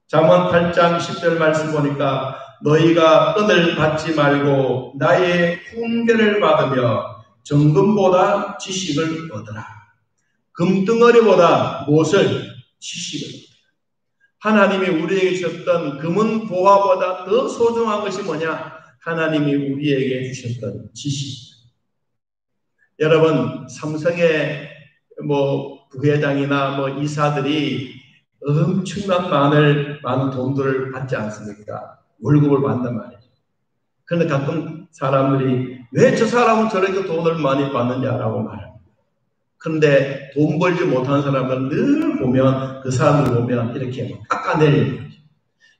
잠언 8장 10절 말씀 보니까 너희가 은을 받지 말고 나의 훈계를 받으며 정금보다 지식을 얻으라. 금덩어리보다 무엇을? 지식을 얻으라. 하나님이 우리에게 주셨던 금은 보화보다 더 소중한 것이 뭐냐? 하나님이 우리에게 주셨던 지식. 여러분, 삼성의 부회장이나 이사들이 엄청난 많은 돈들을 받지 않습니까? 월급을 받는단 말이죠. 그런데 가끔 사람들이 왜 저 사람은 저렇게 돈을 많이 받느냐라고 말합니다. 그런데 돈 벌지 못하는 사람을 늘 보면, 그 사람을 보면 이렇게 깎아내리는 거죠.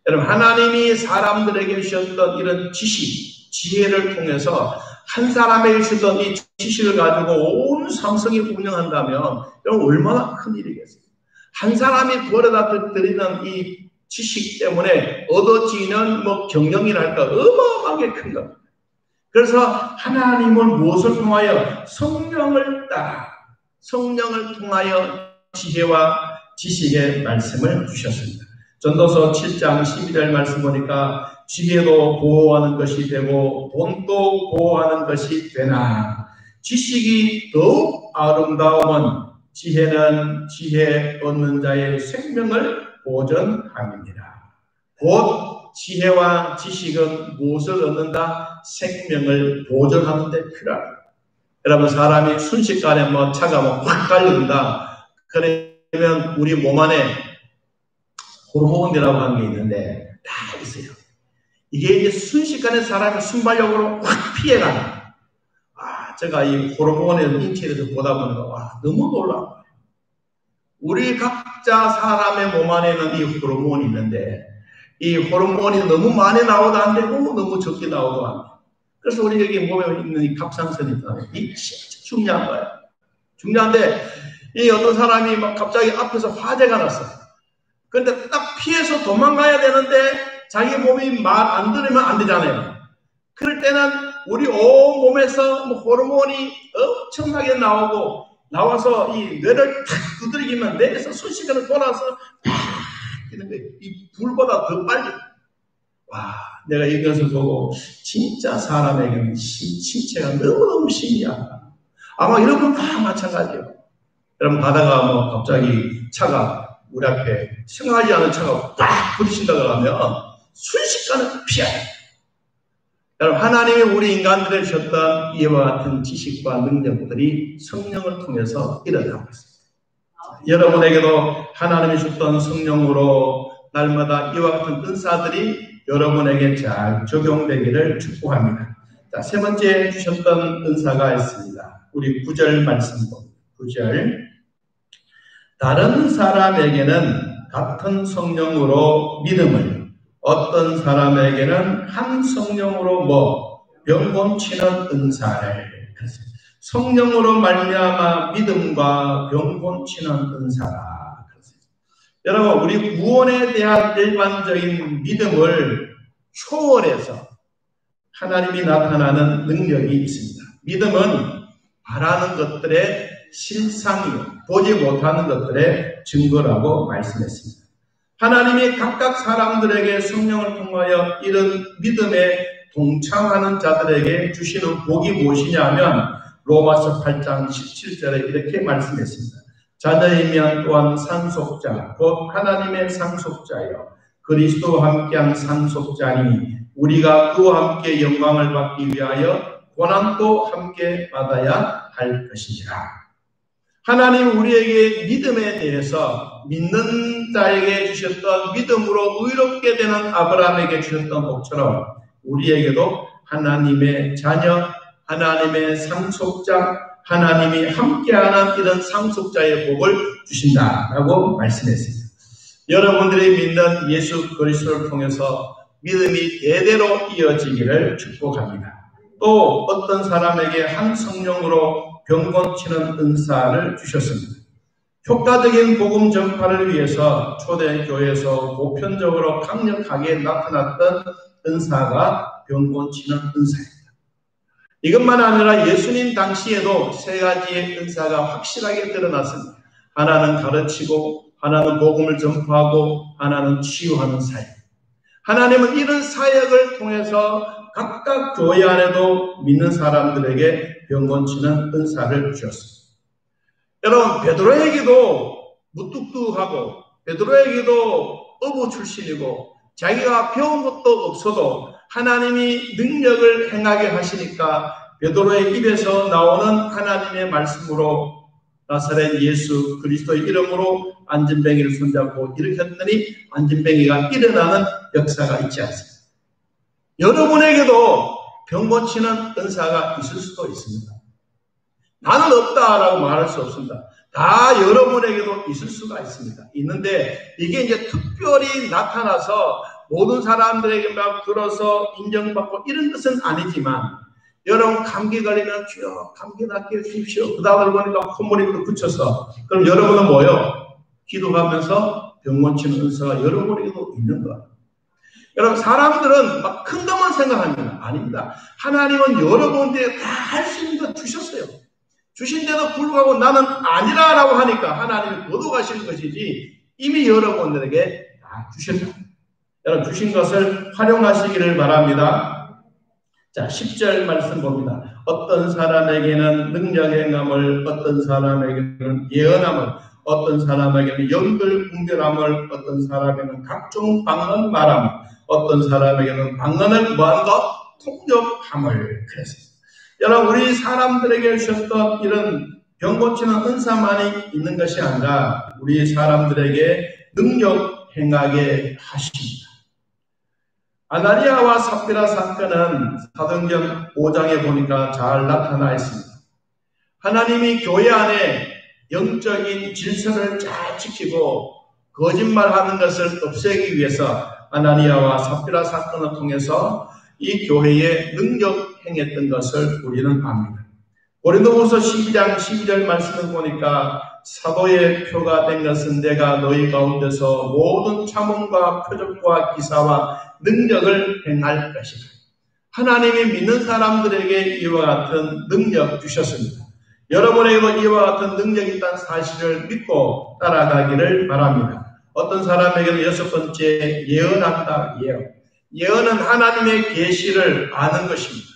여러분, 하나님이 사람들에게 주셨던 이런 지식, 지혜를 통해서 한 사람에게 주셨던 이 지식을 가지고 온 삼성이 운영한다면 이건 얼마나 큰 일이겠어요. 한 사람이 벌어다 드리는 이 지식 때문에 얻어지는 경영이랄까 어마어마하게 큰 겁니다. 그래서 하나님은 무엇을 통하여? 성령을 따라, 성령을 통하여 지혜와 지식의 말씀을 주셨습니다. 전도서 7장 12절 말씀 보니까 지혜도 보호하는 것이 되고 돈도 보호하는 것이 되나 지식이 더욱 아름다움은 지혜는 지혜 얻는 자의 생명을 보전함이니라. 곧 지혜와 지식은 무엇을 얻는다? 생명을 보존하는 데 필요합니다. 여러분, 사람이 순식간에 차가 확 달린다. 그러면 우리 몸 안에 호르몬이라고 하는 게 있는데 다 있어요. 이게 이제 순식간에 사람이 순발력으로 확 피해가는. 제가 이 호르몬의 인체에 대해서 보다 보니까 너무 놀라워요. 우리 각자 사람의 몸 안에는 이 호르몬이 있는데 이 호르몬이 너무 많이 나오도 안 되고 너무 적게 나오도 안 돼. 그래서 우리 여기 몸에 있는 이 갑상선이 이 진짜 중요한 거예요. 중요한데 이 어떤 사람이 막 갑자기 앞에서 화재가 났어. 그런데 딱 피해서 도망가야 되는데 자기 몸이 말 안 들으면 안 되잖아요. 그럴 때는 우리 온 몸에서 뭐 호르몬이 엄청나게 나오고 나와서 이 뇌를 탁 두드리기만 뇌에서 순식간에 돌아서 팍 이런 거예요. 이 불보다 더 빨리. 와, 내가 이것을 보고 진짜 사람에게는 신체가 너무너무 신기하다. 아마 여러분 다 마찬가지예요. 여러분 가다가 뭐 갑자기 차가 우리 앞에 생각하지 않은 차가 딱 부딪힌다고 하면 순식간에 피해야 돼요. 여러분 하나님이 우리 인간들에 주셨던 이와 같은 지식과 능력들이 성령을 통해서 일어나고 있습니다. 여러분에게도 하나님이 주셨던 성령으로 날마다 이와 같은 은사들이 여러분에게 잘 적용되기를 축복합니다. 자, 세 번째 주셨던 은사가 있습니다. 우리 9절 말씀 봅니다. 9절. 다른 사람에게는 같은 성령으로 믿음을, 어떤 사람에게는 한 성령으로 병곤치는 은사를. 성령으로 말미암아 믿음과 병곤치는 은사라. 여러분, 우리 구원에 대한 일반적인 믿음을 초월해서 하나님이 나타나는 능력이 있습니다. 믿음은 바라는 것들의 실상이요, 보지 못하는 것들의 증거라고 말씀했습니다. 하나님이 각각 사람들에게 성령을 통하여 이런 믿음에 동참하는 자들에게 주시는 복이 무엇이냐면 로마서 8장 17절에 이렇게 말씀했습니다. 자녀이면 또한 상속자, 곧 하나님의 상속자여 그리스도와 함께한 상속자니 우리가 그와 함께 영광을 받기 위하여 고난도 함께 받아야 할 것이니라. 하나님 우리에게 믿음에 대해서 믿는 자에게 주셨던 믿음으로 의롭게 되는 아브라함에게 주셨던 복처럼 우리에게도 하나님의 자녀, 하나님의 상속자, 하나님이 함께하는 이런 상속자의 복을 주신다라고 말씀했습니다. 여러분들이 믿는 예수 그리스도를 통해서 믿음이 대대로 이어지기를 축복합니다. 또 어떤 사람에게 한 성령으로 병곤치는 은사를 주셨습니다. 효과적인 복음 전파를 위해서 초대교회에서 보편적으로 강력하게 나타났던 은사가 병곤치는 은사입니다. 이것만 아니라 예수님 당시에도 세 가지의 은사가 확실하게 드러났습니다. 하나는 가르치고, 하나는 복음을 전파하고, 하나는 치유하는 사역. 하나님은 이런 사역을 통해서 각각 교회 안에도 믿는 사람들에게 병곤치는 은사를 주셨습니다. 여러분, 베드로에게도 무뚝뚝하고 베드로에게도 어부 출신이고 자기가 배운 것도 없어도 하나님이 능력을 행하게 하시니까 베드로의 입에서 나오는 하나님의 말씀으로 나사렛 예수 그리스도의 이름으로 안진뱅이를 손잡고 일으켰더니 안진뱅이가 일어나는 역사가 있지 않습니다. 여러분에게도 병 고치는 은사가 있을 수도 있습니다. 나는 없다라고 말할 수 없습니다. 다 여러분에게도 있을 수가 있습니다. 있는데 이게 이제 특별히 나타나서 모든 사람들에게 막 들어서 인정받고 이런 것은 아니지만 여러분 감기 걸리면 주여 감기 낫게 해주십시오. 그 다음을 보니까 콧물이 그쳐서 그럼 여러분은 뭐요? 기도하면서 병 고치는 은사가 여러분에게도 있는 거예요. 여러분 사람들은 막 큰 것만 생각합니다. 아닙니다. 하나님은 여러분한테 다 할 수 있는 거 주셨어요. 주신데도 불구하고 나는 아니라라고 하니까 하나님이 거둬가시는 것이지 이미 여러분들에게 다 주셨다. 여러분 주신 것을 활용하시기를 바랍니다. 자 10절 말씀 봅니다. 어떤 사람에게는 능력 행함을, 어떤 사람에게는 예언함을, 어떤 사람에게는 연글 분별함을, 어떤 사람에게는 각종 방언 말함을, 어떤 사람에게는 방언을 뭐하는 것? 통역함을. 그랬습니다. 여러분 우리 사람들에게 주셨던 이런 병 고치는 은사만이 있는 것이 아니라 우리 사람들에게 능력 행하게 하십니다. 아나니아와 삽비라 사건은 사도행전 5장에 보니까 잘 나타나 있습니다. 하나님이 교회 안에 영적인 질서를 잘 지키고 거짓말하는 것을 없애기 위해서 아나니아와 삽비라 사건을 통해서 이 교회에 능력 행했던 것을 우리는 압니다. 고린도후서 12장 12절 말씀을 보니까 사도의 표가 된 것은 내가 너희 가운데서 모든 참음과 표적과 기사와 능력을 행할 것이다. 하나님이 믿는 사람들에게 이와 같은 능력 주셨습니다. 여러분에게도 이와 같은 능력이 있다는 사실을 믿고 따라가기를 바랍니다. 어떤 사람에게는 6번째, 예언한다. 예언은 하나님의 계시를 아는 것입니다.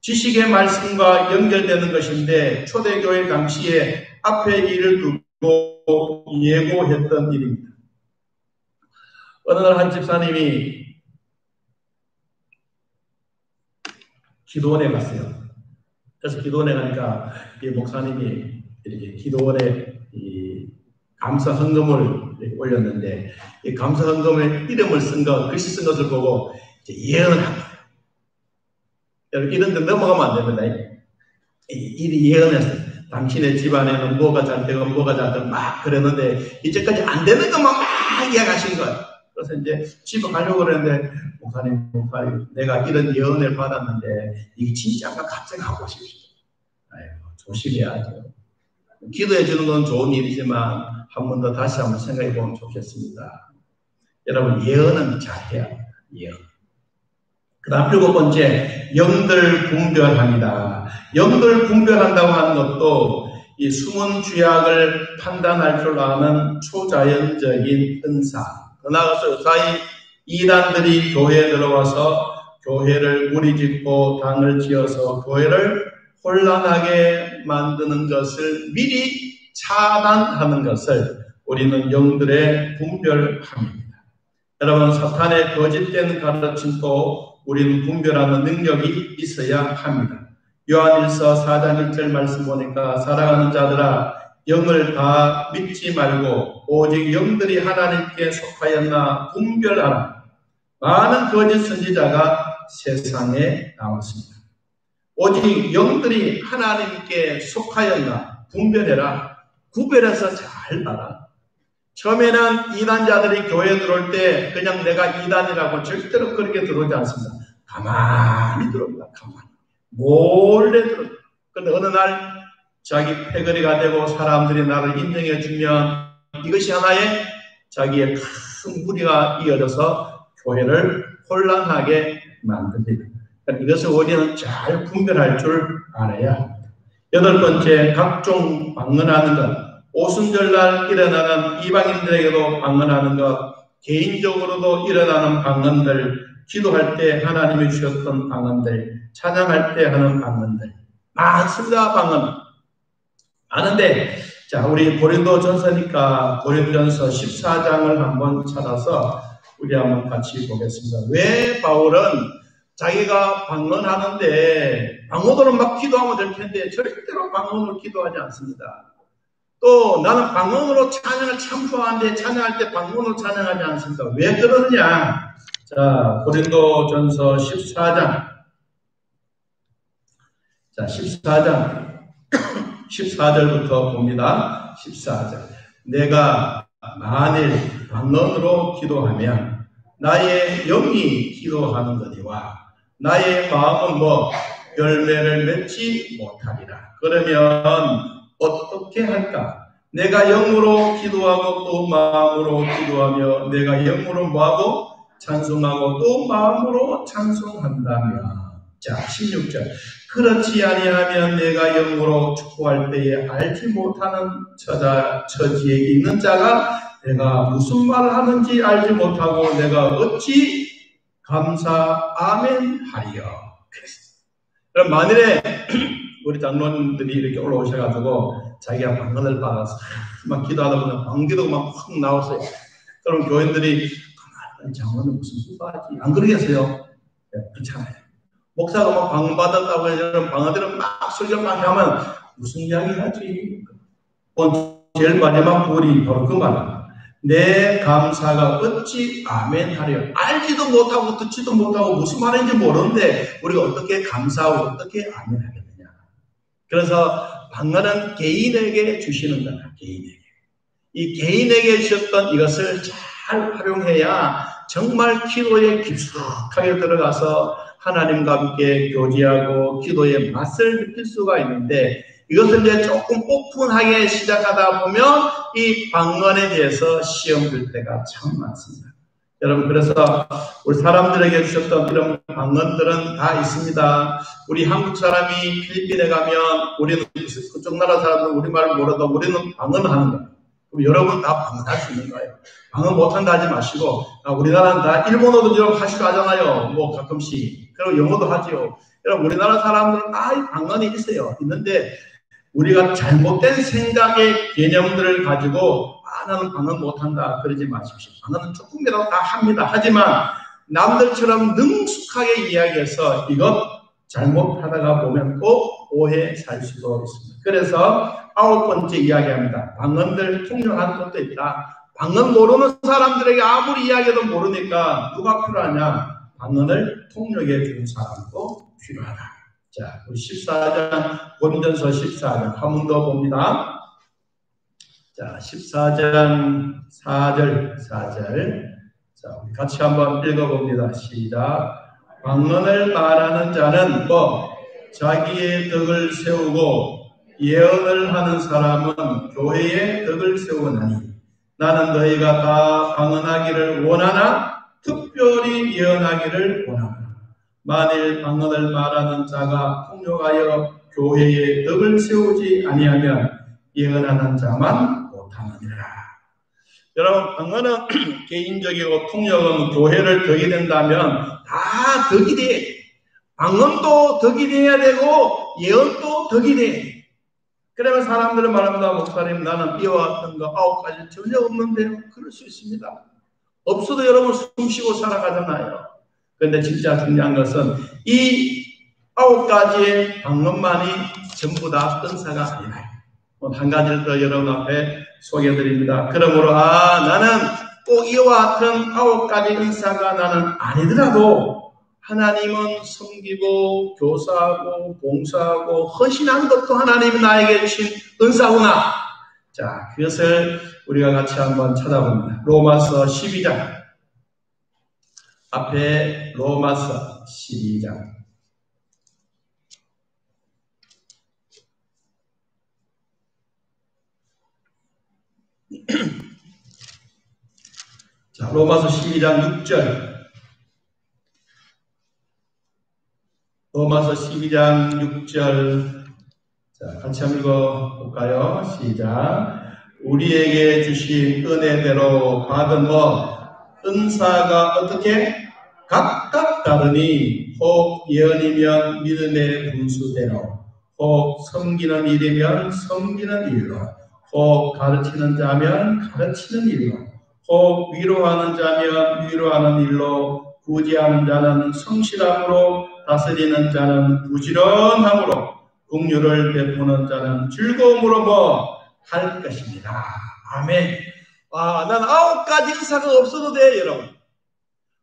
지식의 말씀과 연결되는 것인데 초대교회 당시에 앞에 일을 두고 예고했던 일입니다. 어느 날 한 집사님이 기도원에 갔어요. 그래서 기도원에 가니까 이 목사님이 이렇게 기도원에 이 감사 헌금을 올렸는데 이 감사 헌금에 이름을 쓴 것, 글씨 쓴 것을 보고 예언한 거예요. 이런 데 넘어가면 안 됩니다. 이 예언했어요. 당신의 집안에는 뭐가 잘 되고 뭐가 잘 되고 막 그랬는데 이제까지 안 되는 것만 막 이야기하신 거예요. 그래서 이제 집에 가려고 그랬는데 목사님 내가 이런 예언을 받았는데 이게 진짜인가 갑자기 하고 싶어요. 조심해야죠. 기도해 주는 건 좋은 일이지만 한 번 더 다시 한번 생각해 보면 좋겠습니다. 여러분 예언은 잘해야 합니다. 예언. 그 다음 7번째, 영들 분별합니다. 영들 분별한다고 하는 것도 이 숨은 죄악을 판단할 줄 아는 초자연적인 은사. 더 나아가서 사이 이단들이 교회에 들어와서 교회를 무리짓고 당을 지어서 교회를 혼란하게 만드는 것을 미리 차단하는 것을 우리는 영들의 분별함입니다. 여러분, 사탄의 거짓된 가르침도 우리는 분별하는 능력이 있어야 합니다. 요한일서 4장 1절 말씀 보니까 사랑하는 자들아 영을 다 믿지 말고 오직 영들이 하나님께 속하였나 분별하라. 많은 거짓 선지자가 세상에 나왔습니다. 오직 영들이 하나님께 속하였나 분별해라. 구별해서 잘 봐라. 처음에는 이단자들이 교회에 들어올 때 그냥 내가 이단이라고 절대로 그렇게 들어오지 않습니다. 가만히 들어옵니다. 가만히. 몰래 들어옵니다. 그런데 어느 날 자기 패거리가 되고 사람들이 나를 인정해 주면 이것이 하나의 자기의 큰 무리가 이어져서 교회를 혼란하게 만듭니다. 그러니까 이것을 우리는 잘 분별할 줄 알아야 합니다. 8번째, 각종 방언하는 것. 오순절날 일어나는 이방인들에게도 방언하는 것, 개인적으로도 일어나는 방언들, 기도할 때 하나님이 주셨던 방언들, 찬양할 때 하는 방언들 많습니다. 방언 많은데, 자, 우리 고린도전서니까 고린도전서 14장을 한번 찾아서 우리 한번 같이 보겠습니다. 왜 바울은 자기가 방언하는데 방언으로 막 기도하면 될 텐데 절대로 방언으로 기도하지 않습니다. 또 나는 방언으로 찬양을 참 좋아하는데 찬양할 때 방언으로 찬양하지 않습니다. 왜 그러느냐? 자, 고린도전서 14장. 자, 14장 14절부터 봅니다. 14절. 내가 만일 방언으로 기도하면 나의 영이 기도하는 거니와 나의 마음은 열매를 맺지 못하리라. 그러면 어떻게 할까? 내가 영으로 기도하고 또 마음으로 기도하며 내가 영으로 뭐하고 찬송하고 또 마음으로 찬송한다면. 자, 16절. 그렇지 아니하면 내가 영으로 축복할 때에 알지 못하는 처지에 있는 자가 내가 무슨 말을 하는지 알지 못하고 내가 어찌 감사 아멘 하리요. 그럼 만일에 우리 장로님들이 이렇게 올라오셔가지고 자기가 방언을 받아서 막 기도하다 보면 방기도가 막 확 나왔어요. 그럼 교인들이 가만히 장로는 무슨 수고하지? 안 그러겠어요? 네, 그렇잖아요. 목사가 막 방언 받았다고 해서 방언들은 막 설교 막 하면 무슨 이야기 하지? 제일 마지막 부분이 바로 그 말입니다. 내 감사가 어찌 아멘 하려. 알지도 못하고 듣지도 못하고 무슨 말인지 모르는데 우리가 어떻게 감사하고 어떻게 아멘 하겠느냐. 그래서 방언은 개인에게 주시는 거다. 개인에게. 이 개인에게 주셨던 이것을 잘 활용해야 정말 기도에 깊숙하게 들어가서 하나님과 함께 교제하고 기도의 맛을 느낄 수가 있는데, 이것을 이제 조금 오픈하게 시작하다 보면 이 방언에 대해서 시험 들 때가 참 많습니다. 여러분, 그래서 우리 사람들에게 주셨던 이런 방언들은 다 있습니다. 우리 한국 사람이 필리핀에 가면 우리는 그쪽 나라 사람들은 우리말을 모르도 우리는 방언하는 거예요. 그럼 여러분 다 방언할 수 있는 거예요. 방언 못한다 하지 마시고, 우리나라는 다 일본어도 좀 하시고 하잖아요. 뭐 가끔씩. 그리고 영어도 하죠. 여러분, 우리나라 사람들은 다 방언이 있어요. 있는데 우리가 잘못된 생각의 개념들을 가지고 나는 방언 못한다 그러지 마십시오. 방언은 조금이라도 다 합니다. 하지만 남들처럼 능숙하게 이야기해서 이것 잘못하다가 보면 꼭 오해 살 수도 있습니다. 그래서 9번째 이야기합니다. 방언들 통용하는 것도 있다. 방언 모르는 사람들에게 아무리 이야기해도 모르니까 누가 필요하냐? 방언을 통역해 주는 사람도 필요하다. 자, 우리 14장, 고린도전서 14장 한 번 더 봅니다. 자, 14장 4절. 자, 우리 같이 한번 읽어봅니다. 시작. 방언을 말하는 자는 자기의 덕을 세우고 예언을 하는 사람은 교회의 덕을 세우나니, 나는 너희가 다 방언하기를 원하나 특별히 예언하기를 원하나. 만일 방언을 말하는 자가 통역하여 교회의 덕을 세우지 아니하면 예언하는 자만 못하느니라. 여러분, 방언은 개인적이고 통역은 교회를 덕이 된다면 다 덕이 돼. 방언도 덕이 돼야 되고 예언도 덕이 돼. 그러면 사람들은 말합니다. 목사님, 나는 이와 같은 거 9가지 전혀 없는데요. 그럴 수 있습니다. 없어도 여러분 숨 쉬고 살아가잖아요. 그런데 진짜 중요한 것은 이 9가지의 방언만이 전부 다 은사가 아니라, 한 가지를 더 여러분 앞에 소개해드립니다. 그러므로 나는 꼭 이와 같은 9가지 은사가 나는 아니더라도 하나님은 섬기고 교사하고 봉사하고 헌신한 것도 하나님이 나에게 주신 은사구나. 자, 그것을 우리가 같이 한번 찾아봅니다. 로마서 12장. 앞에 로마서 12장. 자, 로마서 12장 6절. 로마서 12장 6절. 자, 같이 한번 읽어볼까요? 시작. 우리에게 주신 은혜대로 받은 은사가 어떻게? 각각 다르니, 혹 예언이면 믿음의 분수대로, 혹 섬기는 일이면 섬기는 일로, 혹 가르치는 자면 가르치는 일로, 혹 위로하는 자면 위로하는 일로, 구제하는 자는 성실함으로, 다스리는 자는 부지런함으로, 긍휼을 베푸는 자는 즐거움으로 할 것입니다. 아멘. 난 9가지 은사가 없어도 돼, 여러분.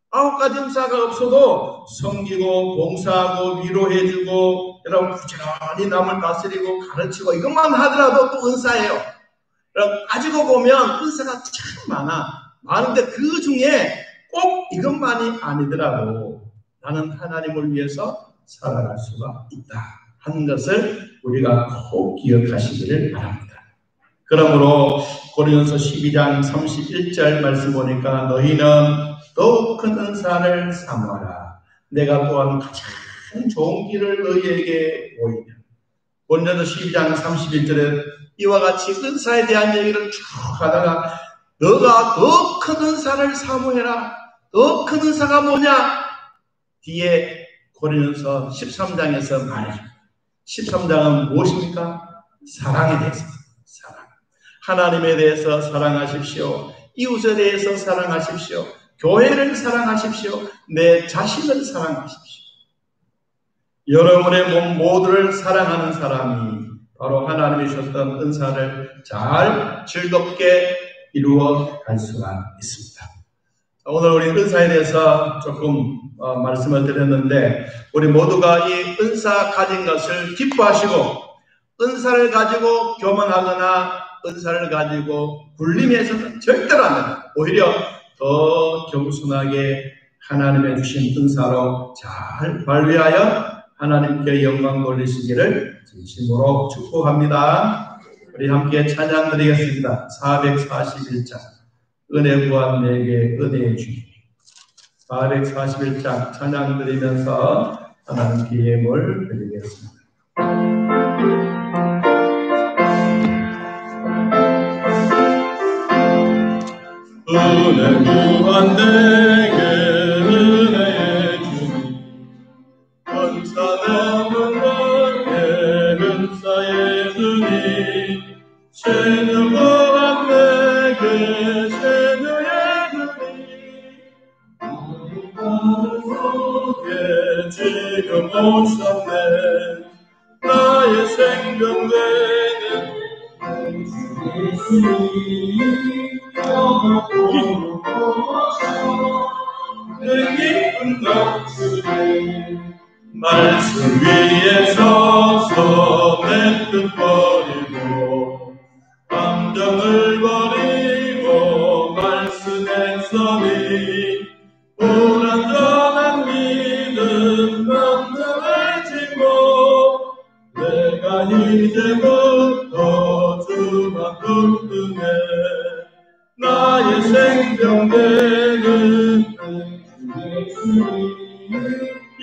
9가지 은사가 없어도 섬기고 봉사하고 위로해주고, 여러분 부지런히 남을 다스리고 가르치고 이것만 하더라도 또 은사예요. 여러분 가지고 보면 은사가 참 많은데 그 중에 꼭 이것만이 아니더라도 나는 하나님을 위해서 살아갈 수가 있다 하는 것을 우리가 꼭 기억하시기를 바랍니다. 그러므로 고린도서 12장 31절 말씀 보니까 너희는 더욱 큰 은사를 사모하라. 내가 또한 가장 좋은 길을 너희에게 보이며. 고린도서 12장 31절에 이와 같이 은사에 대한 얘기를 쭉 하다가 너가 더 큰 은사를 사모해라. 더 큰 은사가 뭐냐? 뒤에 고린도서 13장에서 말해줍니다. 13장은 무엇입니까? 사랑에 대해서. 사랑. 하나님에 대해서 사랑하십시오. 이웃에 대해서 사랑하십시오. 교회를 사랑하십시오. 내 자신을 사랑하십시오. 여러분의 몸 모두를 사랑하는 사람이 바로 하나님이 주셨던 은사를 잘 즐겁게 이루어 갈 수가 있습니다. 오늘 우리 은사에 대해서 조금 말씀을 드렸는데, 우리 모두가 이 은사 가진 것을 기뻐하시고, 은사를 가지고 교만하거나 은사를 가지고 굴림해서는 절대로 안 된다. 오히려 더 겸손하게 하나님의 주신 은사로 잘 관리하여 하나님께 영광 돌리시기를 진심으로 축복합니다. 우리 함께 찬양 드리겠습니다. 441장 은혜 구한 내게 은혜의 주님. 441장 찬양 드리면서 하나님께 예물 드리겠습니다. 은혜 구한 내게 은혜의 주님, 은사 넘은 내게 은사의 주님, 죄는 구한 내게 죄의 주님, 속에 지금 오셨네. 나의 생명 되는 예수님, 내 기쁜 낙주님, 말씀 위에 서서 내 뜻 버리고 감정을 버리고 말씀했으니 불완전한 믿음 만남을 지고 내가 이제부터 주만 붙드네. 나의 생명 되는 예수님,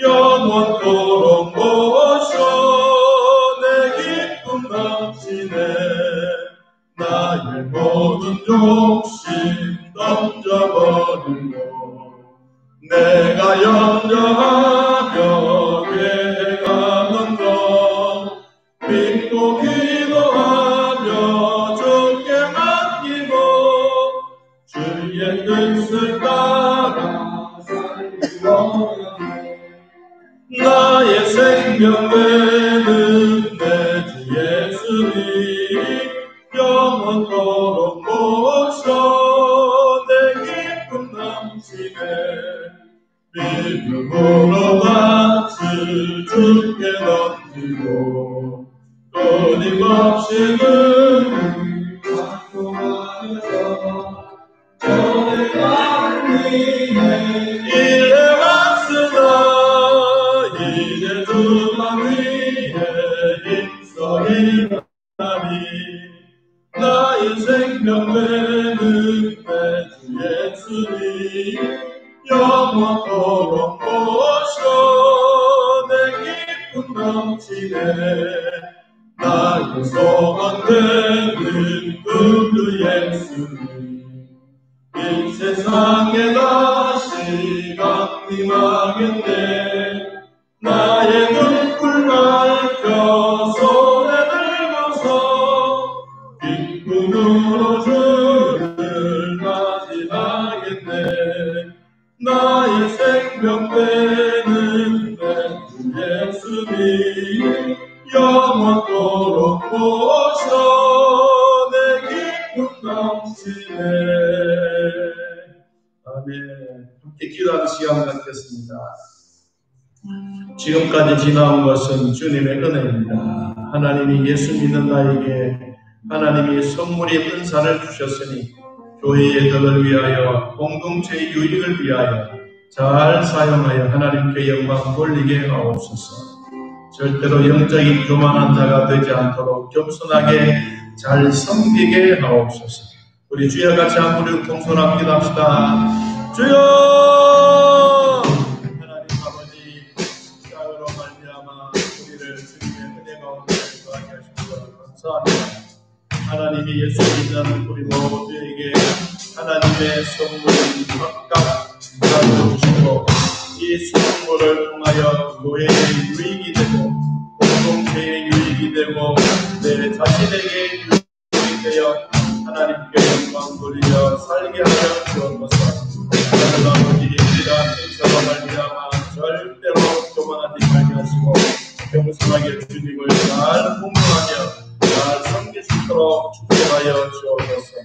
영원토록 모셔 내 기쁨 넘치네. 나의 모든 욕심 던져버리고 내가 염려하며 계획하는 것 믿고 기도하며 주께 맡기고 주의 뜻을 따라 살리려 나의 생명 되는 내 주 예수님, 영원토록 모셔 내 기쁨 넘치네. 믿음으로 밭을 주께 던지고 끊임없이 늘 작동하면서 전해가는 일에 왔으나 이제 주만 위해 힘써 일하리. 나의 생명 되는 내 주 예수님, 영원토록 모셔 내 기쁨 넘치네. 나의 소원 되는 그 예수님, 이 세상에 다시 강림하겠네. 나의 눈물 밝혀 손에 들고서 기쁨으로 주를 맞이하겠네. 나의 생명 되는 내 주 예수님, 영원토록 모셔 내 기쁨 넘치네. 아멘. 함께 기도하는 시간 갖겠습니다. 지금까지 지나온 것은 주님의 은혜입니다. 하나님이 예수 믿는 나에게 하나님이 선물인 은사를 주셨으니 교회의 덕을 위하여 공동체의 유익을 위하여 잘 사용하여 하나님께 영광 돌리게 하옵소서. 절대로 영적인 교만한 자가 되지 않도록 겸손하게 잘 섬기게 하옵소서. 우리 주여 같이 한 무릎 동손하게 기도합시다. 주여! 하나님 아버지, 십자가로 말미암아 우리를 주님의 은혜 가운데 거하게 하시고 감사합니다. 하나님이 예수 믿는 우리 모두에게 하나님의 선물인 각각 주시고 이 선물을 통하여 교회의 유익이 되고 공동체의 유익이 되고 내 자신에게 유익이 되어 하나님께 영광 돌리며 살게 하여 주옵소서. 하나님 아버지, 이러한 행사가 말미암아 절대로 교만하지 말게 하시고 겸손하게 주님을 잘 공부하며 잘 섬길 수 있도록 축복하여 주옵소서.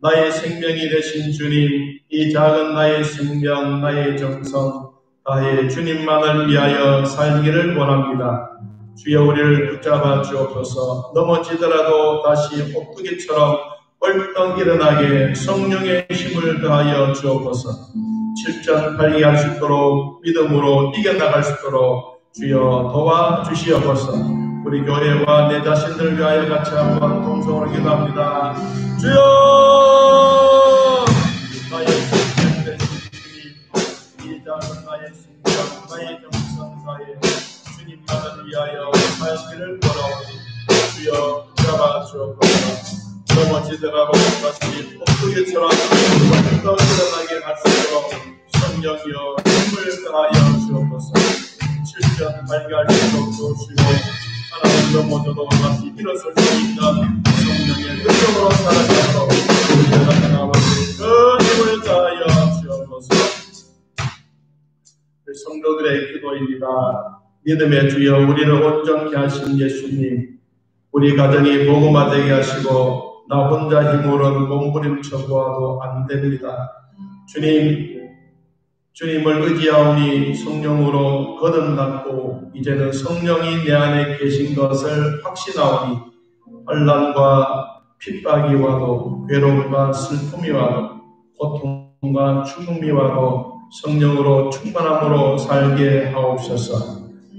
나의 생명이 되신 주님, 이 작은 나의 생명, 나의 정성, 나의 주님만을 위하여 살기를 원합니다. 주여 우리를 붙잡아 주옵소서. 넘어지더라도 다시 옥두기처럼 얼떡 일어나게 성령의 힘을 더하여 주옵소서. 실전팔기할 수 있도록 믿음으로 이겨나갈 수 있도록 주여 도와주시옵소서. 우리 교회와 내 자신을 위하여 같이 한번 동성으로 기도합니다. 주여 나의 신령 되신 주님, 이 작은 나의 신령, 나의 정성, 나의 주님만을 위하여 살기를 원하오니 주여 잡아 주옵소서. 넘어지더라도 다시 폭풍처럼 더 일어나게 할 수 있도록 성령이여 힘을 더하여 주옵소서. 실전 발견할 수 없도록 하나님 넘어져도 다시 일어설 수 있는 성령의 능력으로 살아가도록 우리 아버지 그 힘을 더하여 주옵소서. 성도들의 기도입니다. 믿음의 주여 우리를 온전케 하신 예수님, 우리 가정이 복음화 되게 하시고 나 혼자 힘으로는 몸부림쳐 보아도 안 됩니다. 주님을 의지하오니 성령으로 거듭났고 이제는 성령이 내 안에 계신 것을 확신하오니 환난과 핍박이 와도 괴로움과 슬픔이 와도 고통과 죽음이 와도 성령으로 충만함으로 살게 하옵소서.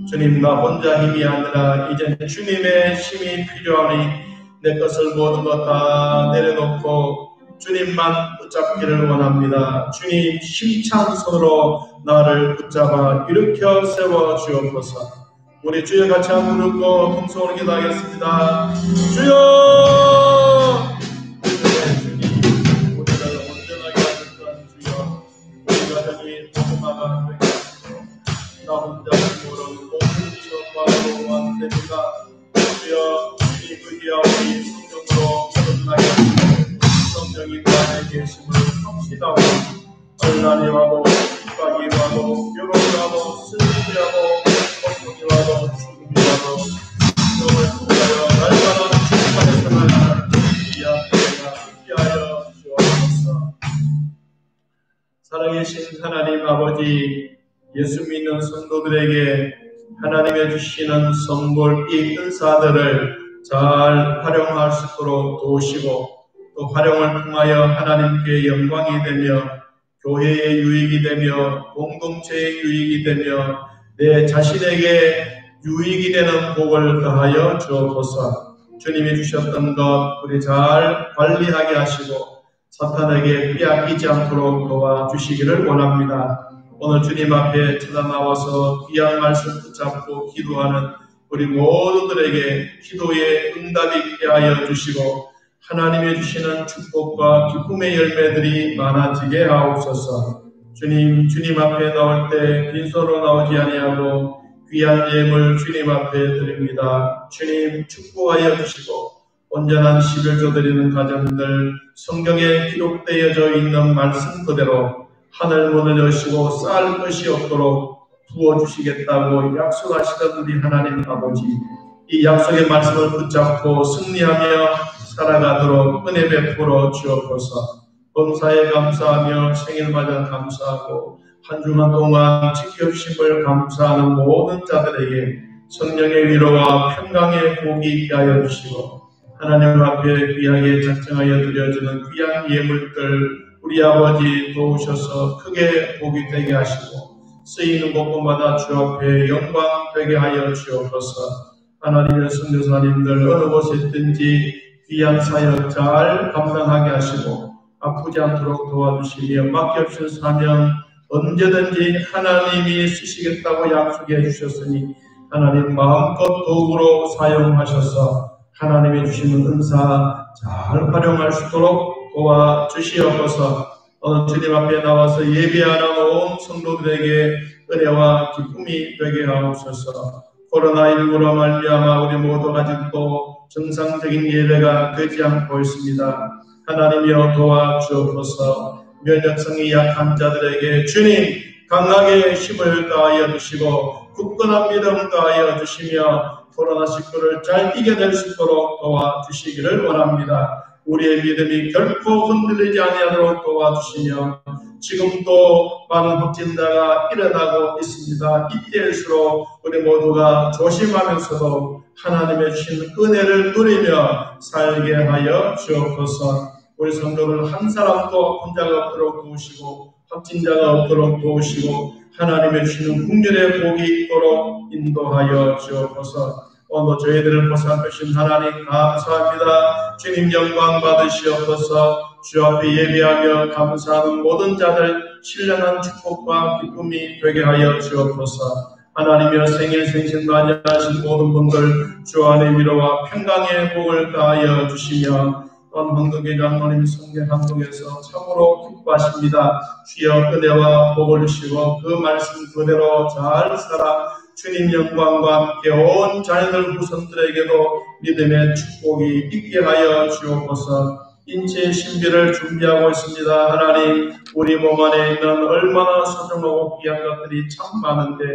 주님, 나 혼자 힘이 아니라 이제 주님의 힘이 필요하니 내 것을 모든 것 다 내려놓고 주님만 붙잡기를 원합니다. 주님 힘찬 손으로 나를 붙잡아 일으켜 세워 주옵소서. 우리 주여 같이 한번 부르고 통성으로 기도하겠습니다. 주여! 주님, 우리를 온전하게 하셨던 주여, 우리 가정이 복음화가 되게 하시고 나 혼자 힘으로는 몸부림쳐 봐도 안 됩니다. 주여, 주님 의지하오니 성령으로 거듭나게 하시고 성령이 그 안에 계심을 확신하고 환난이 와도 핍박이 와도 괴로움이 와도 슬픔이 와도 고통이 와도 죽음이 와도 성령을 통하여 날마다 축복하는 생활을 함께하여 주옵소서. 살아계신 하나님 아버지, 예수 믿는 성도들에게 하나님의 주시는 선물 이 은사들을 잘 활용할 수 있도록 도우시고 또 활용을 통하여 하나님께 영광이 되며 교회의 유익이 되며 공동체의 유익이 되며 내 자신에게 유익이 되는 복을 더하여 주옵소서. 주님이 주셨던 것 우리 잘 관리하게 하시고 사탄에게 빼앗기지 않도록 도와주시기를 원합니다. 오늘 주님 앞에 찾아나와서 귀한 말씀 붙잡고 기도하는 우리 모두들에게 기도의 응답이 있게 하여 주시고 하나님이 주시는 축복과 기쁨의 열매들이 많아지게 하옵소서. 주님 앞에 나올 때 빈손으로 나오지 아니하고 귀한 예물 주님 앞에 드립니다. 주님 축복하여 주시고 온전한 11조 드리는 가정들 성경에 기록되어져 있는 말씀 그대로 하늘 문을 여시고 쌓을 것이 없도록 부어주시겠다고 약속하시던 우리 하나님 아버지, 이 약속의 말씀을 붙잡고 승리하며 살아가도록 은혜 베풀어 주옵소서. 범사에 감사하며 생일마다 감사하고 한 주간 동안 지켜주심을 감사하는 모든 자들에게 성령의 위로와 평강의 복이 있게 하여 주시고 하나님 앞에 귀하게 작정하여 드려지는 귀한 예물들 우리 아버지 도우셔서 크게 복이 되게 하시고 쓰이는 곳곳마다 주 앞에 영광 되게 하여 주옵소서. 하나님의 선교사님들 어느 곳에 있든지 귀한 사역 잘 감당하게 하시고 아프지 않도록 도와주시며 맡겨주신 사명 언제든지 하나님이 쓰시겠다고 약속해 주셨으니 하나님 마음껏 도구로 사용하셔서 하나님이 주시는 은사 잘 활용할 수 있도록 도와주시옵소서. 오늘 주님 앞에 나와서 예배하는 온 성도들에게 은혜와 기쁨이 되게 하옵소서. 코로나19로 말미암아 우리 모두가 지금도 정상적인 예배가 되지 않고 있습니다. 하나님이여 도와주옵소서. 면역성이 약한 자들에게 주님 강하게 힘을 다하여 주시고 굳건한 믿음 다하여 주시며 코로나19를 잘 이겨낼 수 있도록 도와주시기를 원합니다. 우리의 믿음이 결코 흔들리지 아니하도록 도와주시며 지금도 많은 확진자가 일어나고 있습니다. 이때일수록 우리 모두가 조심하면서도 하나님의 주신 은혜를 누리며 살게 하여 주옵소서. 우리 성도들 한 사람도 혼자가 없도록 도우시고 확진자가 없도록 도우시고 하나님의 주시는 국률의 복이 있도록 인도하여 주옵소서. 오늘 저희들을 보살피신 하나님 감사합니다. 주님 영광 받으시옵소서. 주 앞에 예배하며 감사하는 모든 자들 신령한 축복과 기쁨이 되게 하여 주옵소서. 하나님의 생일 생신 맞이하신 모든 분들 주 안의 위로와 평강의 복을 다하여 주시며 또한 황동계 장로님 성계 한동에서 참으로 기뻐하십니다. 주여 은혜와 복을 주시고 그 말씀 그대로 잘 살아 주님 영광과 함께 온 자녀들 후손들에게도 믿음의 축복이 있게 하여 주옵소서. 인체의 신비를 준비하고 있습니다. 하나님, 우리 몸 안에 있는 얼마나 소중하고 귀한 것들이 참 많은데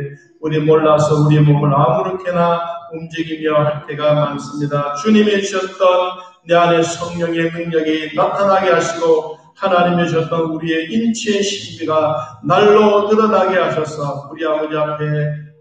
우리 몰라서 우리 몸을 아무렇게나 움직이며 할 때가 많습니다. 주님이 주셨던 내 안에 성령의 능력이 나타나게 하시고 하나님이 주셨던 우리의 인체의 신비가 날로 드러나게 하셔서 우리 아버지 앞에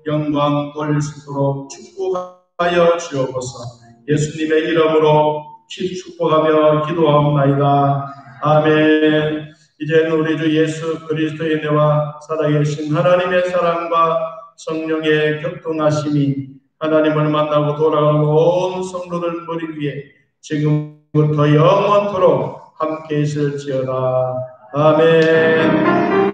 영광 돌릴 수 있도록 축복하여 주옵소서. 예수님의 이름으로 축복하며 기도하옵나이다. 아멘. 이제는 우리 주 예수 그리스도의 은혜와 살아계신 하나님의 사랑과 성령의 교통하심이 하나님을 만나고 돌아가는 온 성도들 머리 위에 지금부터 영원토록 함께 있을지어다. 아멘.